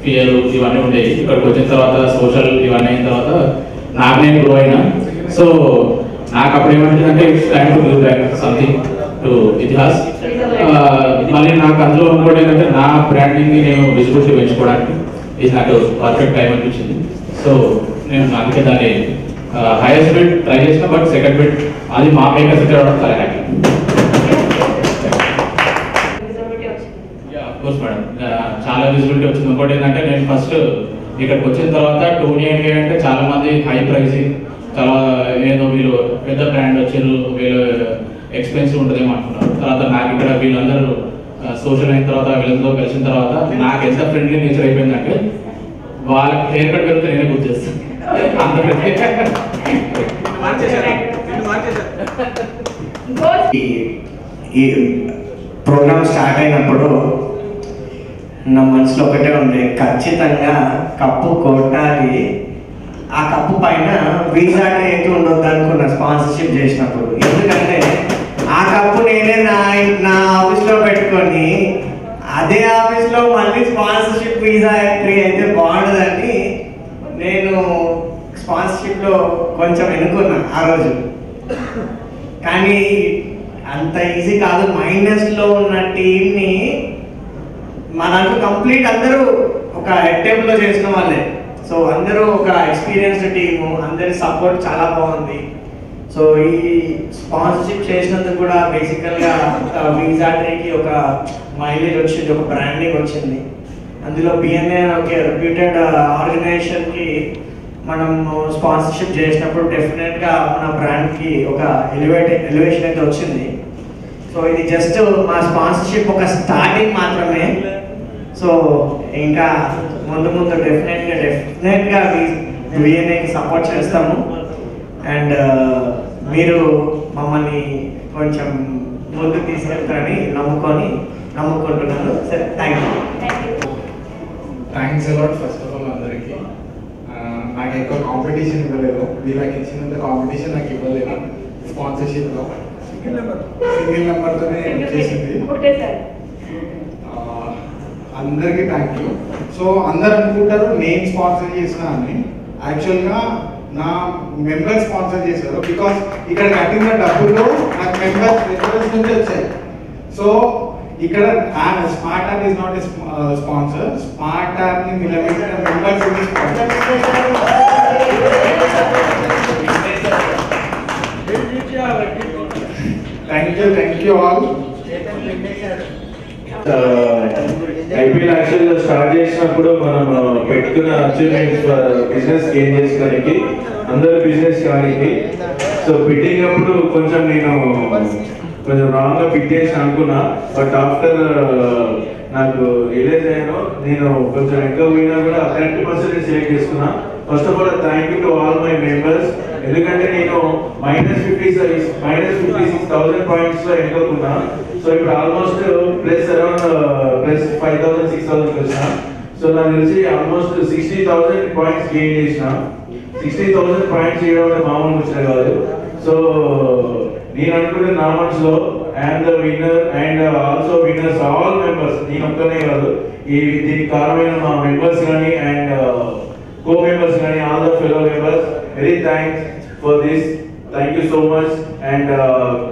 ఫియర్ ఇవన్నీ ఉండేవి. ఇక్కడికి వచ్చిన తర్వాత సోషల్ ఇవన్నీ అయిన తర్వాత నాకు నేను గ్రో అయినా. సో నాకు అప్పుడు ఏమంటుందంటే it's time to give back something to Itihaas. మళ్ళీ నాకు అందులో ఇంకోటి ఏంటంటే నా బ్రాండింగ్ని నేను విజిబిలిటీ పెంచుకోవడానికి ఇది నాకు పర్ఫెక్ట్ టైం అనిపించింది. సో నేను అందుకే దాన్ని హైయెస్ట్ బిట్ ట్రై చేసిన, బట్ సెకండ్ బిట్ అది మా మేకర్ సెక్టర్ అవడం చాలా హ్యాపీ. కోర్స్ మేడం, చాలా విజిబిలిటీ వచ్చింది. ఇంకోటి ఏంటంటే నేను ఫస్ట్ ఇక్కడికి వచ్చిన తర్వాత టోనీ ఏంటి అంటే చాలా మంది హై ప్రైసింగ్, చాలా ఏదో వీళ్ళు పెద్ద బ్రాండ్ వచ్చారు, వీళ్ళు ఎక్స్పెన్సివ్ ఉంటుందేమో అనుకున్నారు. తర్వాత నాకు ఇక్కడ వీళ్ళందరూ సోషల్ అయిన తర్వాత వీళ్ళందరూ కలిసిన తర్వాత నాకు ఎంత ఫ్రెండ్లీ నేచర్ అయిపోయిందంటే వాళ్ళకి హెయిర్ కట్ వెళ్తే నేనే గుర్తు చేస్తాను. అంత ఈ ప్రోగ్రామ్ స్టార్ట్ అయినప్పుడు నా మనసులో ఒకటే ఉంది, ఖచ్చితంగా కప్పు కొట్టాలి. ఆ కప్పు పైన వీసా అయితే ఉండొద్దు అనుకున్న స్పాన్సర్షిప్ చేసినప్పుడు. ఎందుకంటే ఆ కప్పు నేనే నా ఆఫీస్లో పెట్టుకొని అదే ఆఫీస్లో మళ్ళీ స్పాన్సర్షిప్ వీసా ఎంట్రీ అయితే బాగుండదని నేను స్పాన్సర్షిప్లో కొంచెం ఎన్నుకున్నా ఆ రోజు. కానీ అంత ఈజీ కాదు. మైనస్లో ఉన్న టీంని మా దాంట్లో కంప్లీట్ అందరూ ఒక హెడ్ టేబుల్లో చేసిన వాళ్ళే. సో అందరూ ఒక ఎక్స్పీరియన్స్డ్ టీము, అందరి సపోర్ట్ చాలా బాగుంది. సో ఈ స్పాన్సర్షిప్ చేసినందుకు కూడా బేసికల్గా వీసా ట్రీకి ఒక మైలేజ్ వచ్చింది, ఒక బ్రాండింగ్ వచ్చింది. అందులో బిఎన్ఏ ఒక రెప్యూటెడ్ ఆర్గనైజేషన్కి మనం స్పాన్సర్షిప్ చేసినప్పుడు డెఫినెట్గా మన బ్రాండ్కి ఒక ఎలివేషన్ అయితే వచ్చింది. సో ఇది జస్ట్ మా స్పాన్సర్షిప్ ఒక స్టార్టింగ్ మాత్రమే. సో ఇంకా ముందు ముందు డెఫినెట్గా విఎన్ఐకి సపోర్ట్ చేస్తాము. అండ్ మీరు మమ్మల్ని కొంచెం ముందుకు తీసుకెళ్తారని నమ్ముకుంటున్నాను. సరే, thank you. Thanks a lot first of all అందరికీ. నాకు ఎక్కువ కాంపిటీషన్ ఇవ్వలేదు, వీళ్ళకి ఇచ్చినంత కాంపిటీషన్ నాకు ఇవ్వలేదు. స్పాన్సర్షిప్లో సింగిల్ నెంబర్తోనే చేసింది. అందరికీ థ్యాంక్ యూ. సో అందరు అనుకుంటారు నేను స్పాన్సర్ చేసిన అని. యాక్చువల్గా నా మెంబర్స్ స్పాన్సర్ చేశారు. బికాస్ ఇక్కడ కట్టిన డబ్బులు నాకు మెంబర్స్ నుంచి వచ్చాయి. సో ఇక్కడ smart art is not a sponsor. Smart art ని నిలబెట్టిన members sponsor. Thank you all. IPL యాక్చువల్గా స్టార్ట్ చేసినప్పుడు మనం పెట్టుకున్న అచీవ్మెంట్స్ బిజినెస్ గెయిన్ చేసుకోవడానికి, అందరు బిజినెస్ చేయడానికి. సో బిడ్డింగ్ అప్పుడు నేను కొంచెం రాంగ్గా పిక్ చేసి అనుకున్నా. బట్ ఆఫ్టర్ నాకు రిలీజ్ అయ్యాను, నేను కొంచెం ఎక్కువ పోయినా కూడా కరెక్ట్ పర్సెంటేజ్ సెలెక్ట్ చేసుకున్నా. First of all thank you to all my members. ఎందుకంటే నేను -56,000 పాయింట్స్ లో ఎన్నుకున్నా. సో ఇప్పుడు ఆల్మోస్ట్ అరౌండ్ +5,000 6,000 వచ్చిన. సో నాకు తెలిసి ఆల్మోస్ట్ 60,000 పాయింట్స్ గెయిన్ చేసిన. 60,000 పాయింట్స్ చేయడం అంటే మామూలు ముచ్చట కాదు. సో నేను అనుకుంటే నా మనసులో I'm the winner and also winners all members. నేను ఒక్కనే కాదు, దీనికి కారణమైన మా మెంబర్స్ కానీ అండ్ కో మెంబర్స్ కానీ all the fellow members. Very thanks for this. Thank you so much. And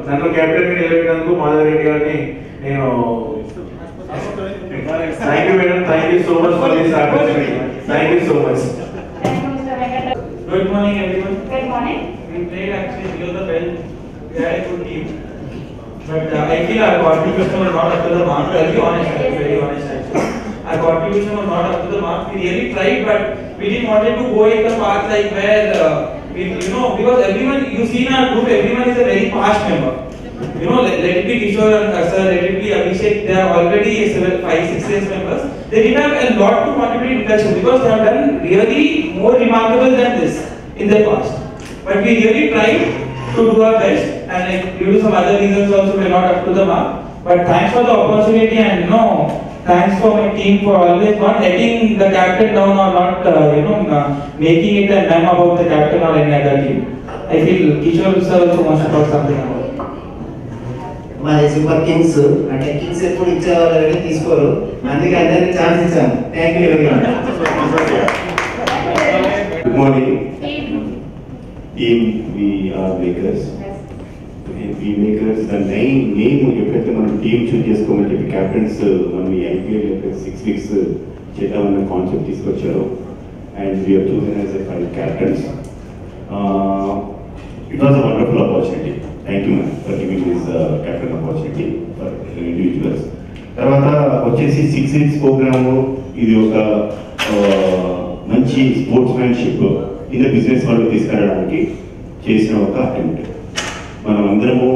నన్ను కెప్టెన్ నిలబెట్టినందుకు మాధవ్ రెడ్డి గారిని నేను thank you madam. Thank you so much for this opportunity. Thank you so much. Good morning everyone. Good morning. We played actually below the belt. We had a good team. But I feel our contribution was not up to the mark. I'll be honest, very honest actually. Our contribution was not up to the mark. We really tried, but we didn't wanted to go in the path like where because everyone you see in our group, everyone is a very past member. Let it be Kishore and Sir, let it be Abhishek. They are already 5-6 years members. They did have a lot to contribute in induction because they have done really more remarkable than this in their past. But we really tried to do our best, and due to some other reasons also we are not up to the mark. But thanks for the opportunity, and thanks for my team for always not letting the captain down or not making it a meme about the captain or any other team. I feel Kishore sir also wants to talk something about it. మాది సూపర్ కింగ్స్ అంటే కింగ్స్ ఎప్పుడు ఇచ్చేవాళ్ళు తీసుకోరు, అందుకే అందరికి ఛాన్స్ ఇచ్చాము. Thank you very much. Good morning team. We are makers. We makers the name ఎప్పుడైతే మనం టీమ్ చూస్ చేసుకోమని చెప్పి క్యాప్టెన్స్ మనం ఈ ఐపీఎల్ యొక్క 6 వీక్స్ చేద్దామన్న కాన్సెప్ట్ తీసుకొచ్చారు. And we are chosen as a 5 captains. It was a wonderful opportunity. Thank you, ma'am, for giving this captain opportunity for individuals. తర్వాత వచ్చేసి 6 weeks ప్రోగ్రామ్. ఇది ఒక మంచి sportsmanship in the business world తీసుకెళ్ళడానికి చేసిన ఒక అటెంప్ట్. మనం అందరము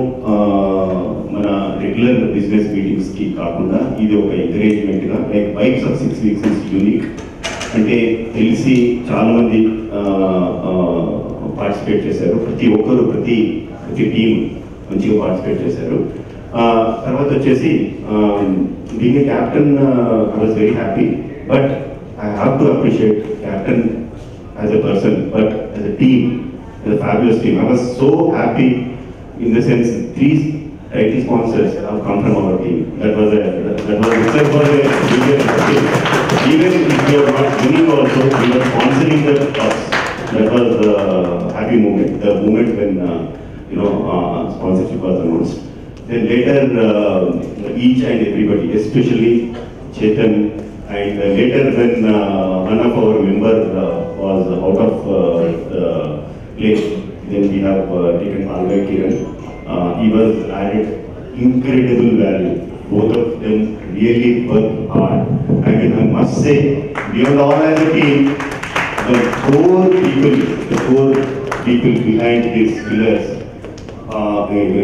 మన రెగ్యులర్ బిజినెస్ మీటింగ్స్కి కాకుండా ఇది ఒక ఎంకరేజ్మెంట్గా like vibes of 6 weeks is unique. అంటే తెలిసి చాలామంది పార్టిసిపేట్ చేశారు. ప్రతి ఒక్కరు ప్రతి టీం మంచిగా పార్టిసిపేట్ చేశారు. తర్వాత వచ్చేసి being a captain I was very happy. But I have to appreciate captain as a person, but as a team, as a fabulous team. I was so happy in the sense 3 title sponsors have come from our team. That was itself was a bigger thing. Even if we are not winning also, we were sponsoring the cups. That was the happy moment, the moment when sponsorship was announced. Then later each and everybody, especially Chetan, and later when one of our member was out of the place, then we have taken Palwai Kiran. He was added incredible value. Both of them really worked hard. I mean, I must say, beyond all as a team, core people behind these pillars,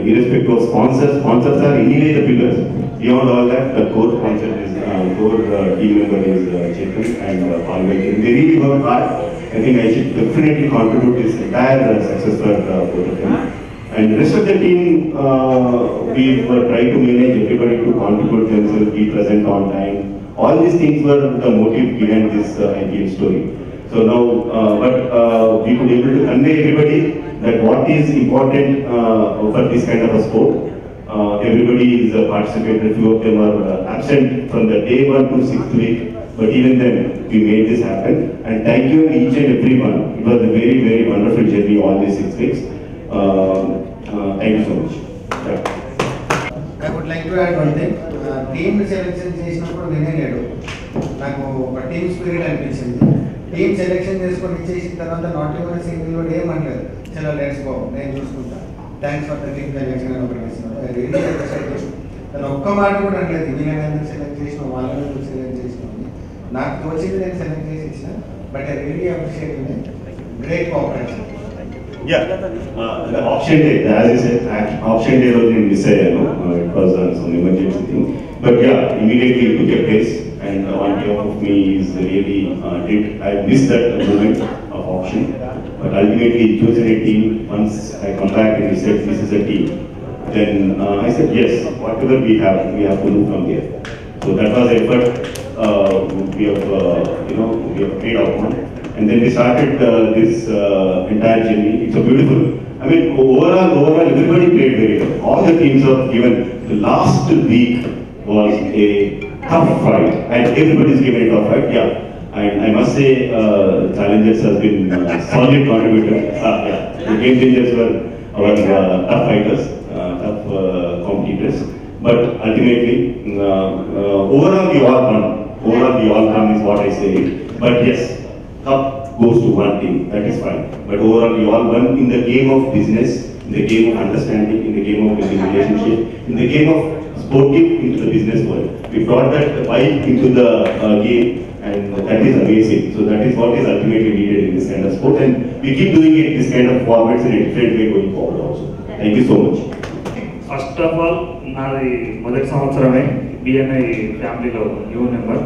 irrespective of sponsors are anyway the pillars. Beyond all that, the core sponsor is core team member is Chetan and Palgal. They really work hard. I think I should definitely contribute this entire success for both of them. And the rest of the team, we were trying to manage everybody to contribute themselves, be present on time. All these things were the motive behind this IPL story. So now, we could able to convey everybody that what is important for this kind of a sport. Everybody is participated. Few of them are absent from the day 1 to 6th week. But even then, we made this happen. And thank you each and everyone. It was a very, very wonderful journey all these 6 weeks. Thank you so much. I would like to add one thing. Team selection చేసినప్పుడు నేనే లేడు. నాకు ఒక టీమ్ స్పిరిట్ అనిపించింది. టీమ్ సెలెక్షన్ చేసుకొని చేసిన తర్వాత నాట్ ఈవెన్ సింగిల్ వర్డ్ ఏమనలేదు. చలో లెట్స్ గో నేను చూసుకుంటా. Thanks for the team selection అని ఒకటి ఇస్తున్నాను. I really appreciate. తను ఒక్క మాట కూడా అనలేదు. వీళ్ళని ఎందుకు సెలెక్ట్ చేసినాం, వాళ్ళని ఎందుకు సెలెక్ట్ చేసినాం. నాకు తోచింది నేను సెలెక్ట్ చేసి ఇచ్చిన. But I really appreciate it. Great cooperation. Yeah, the auction day, as I said, auction day was in Visayano. It was some emergency thing. But yeah, immediately it took a place, and on behalf of me is really I missed that moment of auction. But ultimately, chosen a team. Once I come back and he said, "This is a team," then I said, "Yes, whatever we have to move from here." So that was the effort we have paid out on. And then we started this entire journey. It's a beautiful. I mean, overall, everybody played very well. All the teams have given. The last week was a tough fight, and everybody's given a tough fight. Yeah, and I must say, Challengers has been solid contributor. Yeah, the Game Changers were our tough fighters, tough competitors. But ultimately, overall we all won. Overall we all won is what I say. But yes, cup goes to one team, that is fine. But overall we all won in the game of business, in the game of understanding, in the game of building relationship, in the game of sporting into the business world. We brought that vibe into the game, and that is amazing. So that is what is ultimately needed in this kind of sport, and we keep doing it this kind of formats in a different way going forward also. Thank you so much. First of all, నాది మొదటి సంవత్సరమే బిఎన్ఐ ఫ్యామిలీలో న్యూ నెంబర్.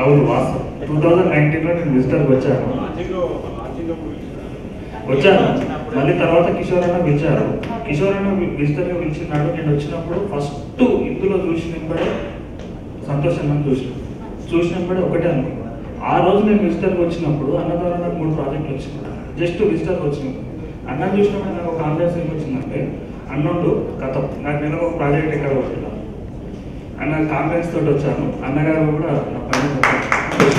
అవును వాస్తవం. 2019లో నేను విజిటర్కి వచ్చాను. మళ్ళీ తర్వాత కిషోర్ అన్న పిలిచారు. కిషోర్ అన్న విజిటర్గా పిలిచినాడు. నేను వచ్చినప్పుడు ఫస్ట్ ఇందులో చూసినప్పుడే సంతోషంగా చూసినప్పుడే ఒకటే అనుకున్నాను. ఆ రోజు నేను విజిటర్కి వచ్చినప్పుడు అన్న ద్వారా నాకు 3 ప్రాజెక్టులు వచ్చినాయి. జస్ట్ విజిటర్కి వచ్చినప్పుడు అన్న చూసినప్పుడు నాకు ఒక కాన్ఫిడెన్స్ ఏమి వచ్చిందంటే, అన్నుండు కథ నాకు నేను ఒక ప్రాజెక్ట్ ఎక్కడ వచ్చినా అన్న కాన్ఫిడెన్స్ తోటి వచ్చాను. అన్నగారు కూడా నా పని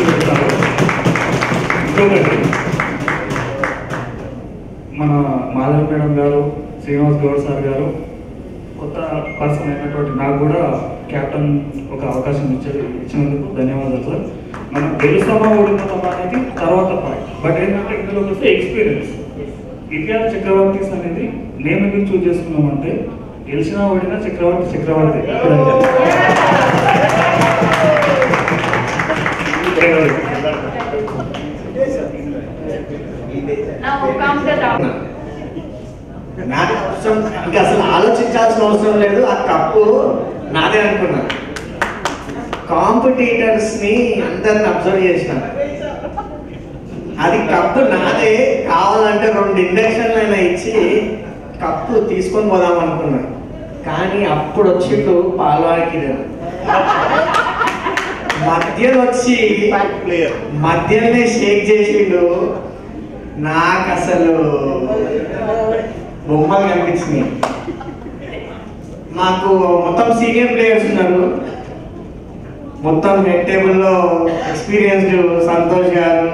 పెట్టారు. ఇంకొకటి మన మాధవ్ మేడం గారు, శ్రీనివాస్ గౌడ్ సార్ గారు కొత్త పర్సన్ అయినటువంటి నాకు కూడా క్యాప్టెన్ ఒక అవకాశం ఇచ్చినందుకు ధన్యవాదాలు సార్. మనం గెలుస్తామా ఓడిపోతామా అనేది తర్వాత పాయింట్. బట్ ఏంటంటే ఇందులోకి వస్తే ఎక్స్పీరియన్స్. ఇతిహాస చక్రవర్తిస్ అనేది నేను ఎందుకు చూస్ చేసుకున్నామంటే, గెలిచినా ఓడినా చక్రవర్తి. నాకు ఇంకా అసలు ఆలోచించాల్సిన అవసరం లేదు. ఆ కప్పు నాదే అనుకున్నా. కాంపిటీటర్స్ ని అందరిని అబ్జర్వ్ చేసిన. అది కప్పు నాదే, కావాలంటే 2 ఇండక్షన్లు అయినా ఇచ్చి కప్పు తీసుకొని పోదాం అనుకున్నా. కానీ అప్పుడు వచ్చిండు పాల్వాడికి మధ్యలో వచ్చి మధ్యలోనే షేక్ చేసిండు. నాకు అసలు బొమ్మలు కనిపించినాయి. మాకు మొత్తం సీనియర్ ప్లేయర్స్ ఉన్నారు. మొత్తం హెడ్ టేబుల్లో ఎక్స్పీరియన్స్డ్ సంతోష్ గారు,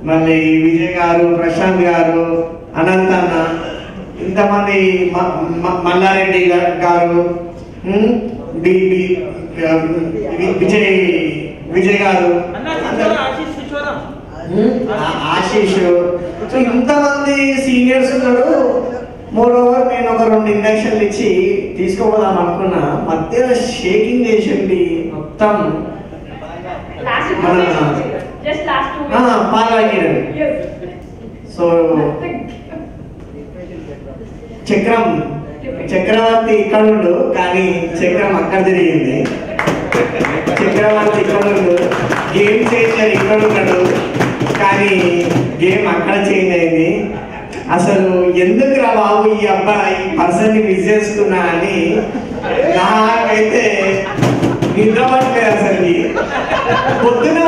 మళ్ళీ విజయ్ గారు, ప్రశాంత్ గారు, అనంత్ అన్న, ఇంతమంది మల్లారెడ్డి గారు, విజయ్ గారు, ఆశీష్, ఇంతమంది సీనియర్స్ ఉన్నారు. మోర్ ఓవర్ నేను ఒక 2 ఇండక్షన్లు ఇచ్చి తీసుకోపోదాం అనుకున్నా. మధ్యలో షేకింగ్ చేసింది మొత్తం. జస్ట్ లాస్ట్ భాగ్యుడు. సో చక్రవర్తి ఇక్కడ ఉండు కానీ చక్రం అక్కడ తిరిగింది. చక్రవర్తి ఇక్కడ ఉండు, గేమ్ చేంజర్ ఇక్కడ ఉన్నాడు కానీ గేమ్ అక్కడ చేంజ్ అయింది. అసలు ఎందుకు రా బాబు ఈ అబ్బాయి పర్సన్ ని మిస్ చేసుకున్నా అని నాకైతే నిద్ర పట్టలేదు. అసలు పొద్దున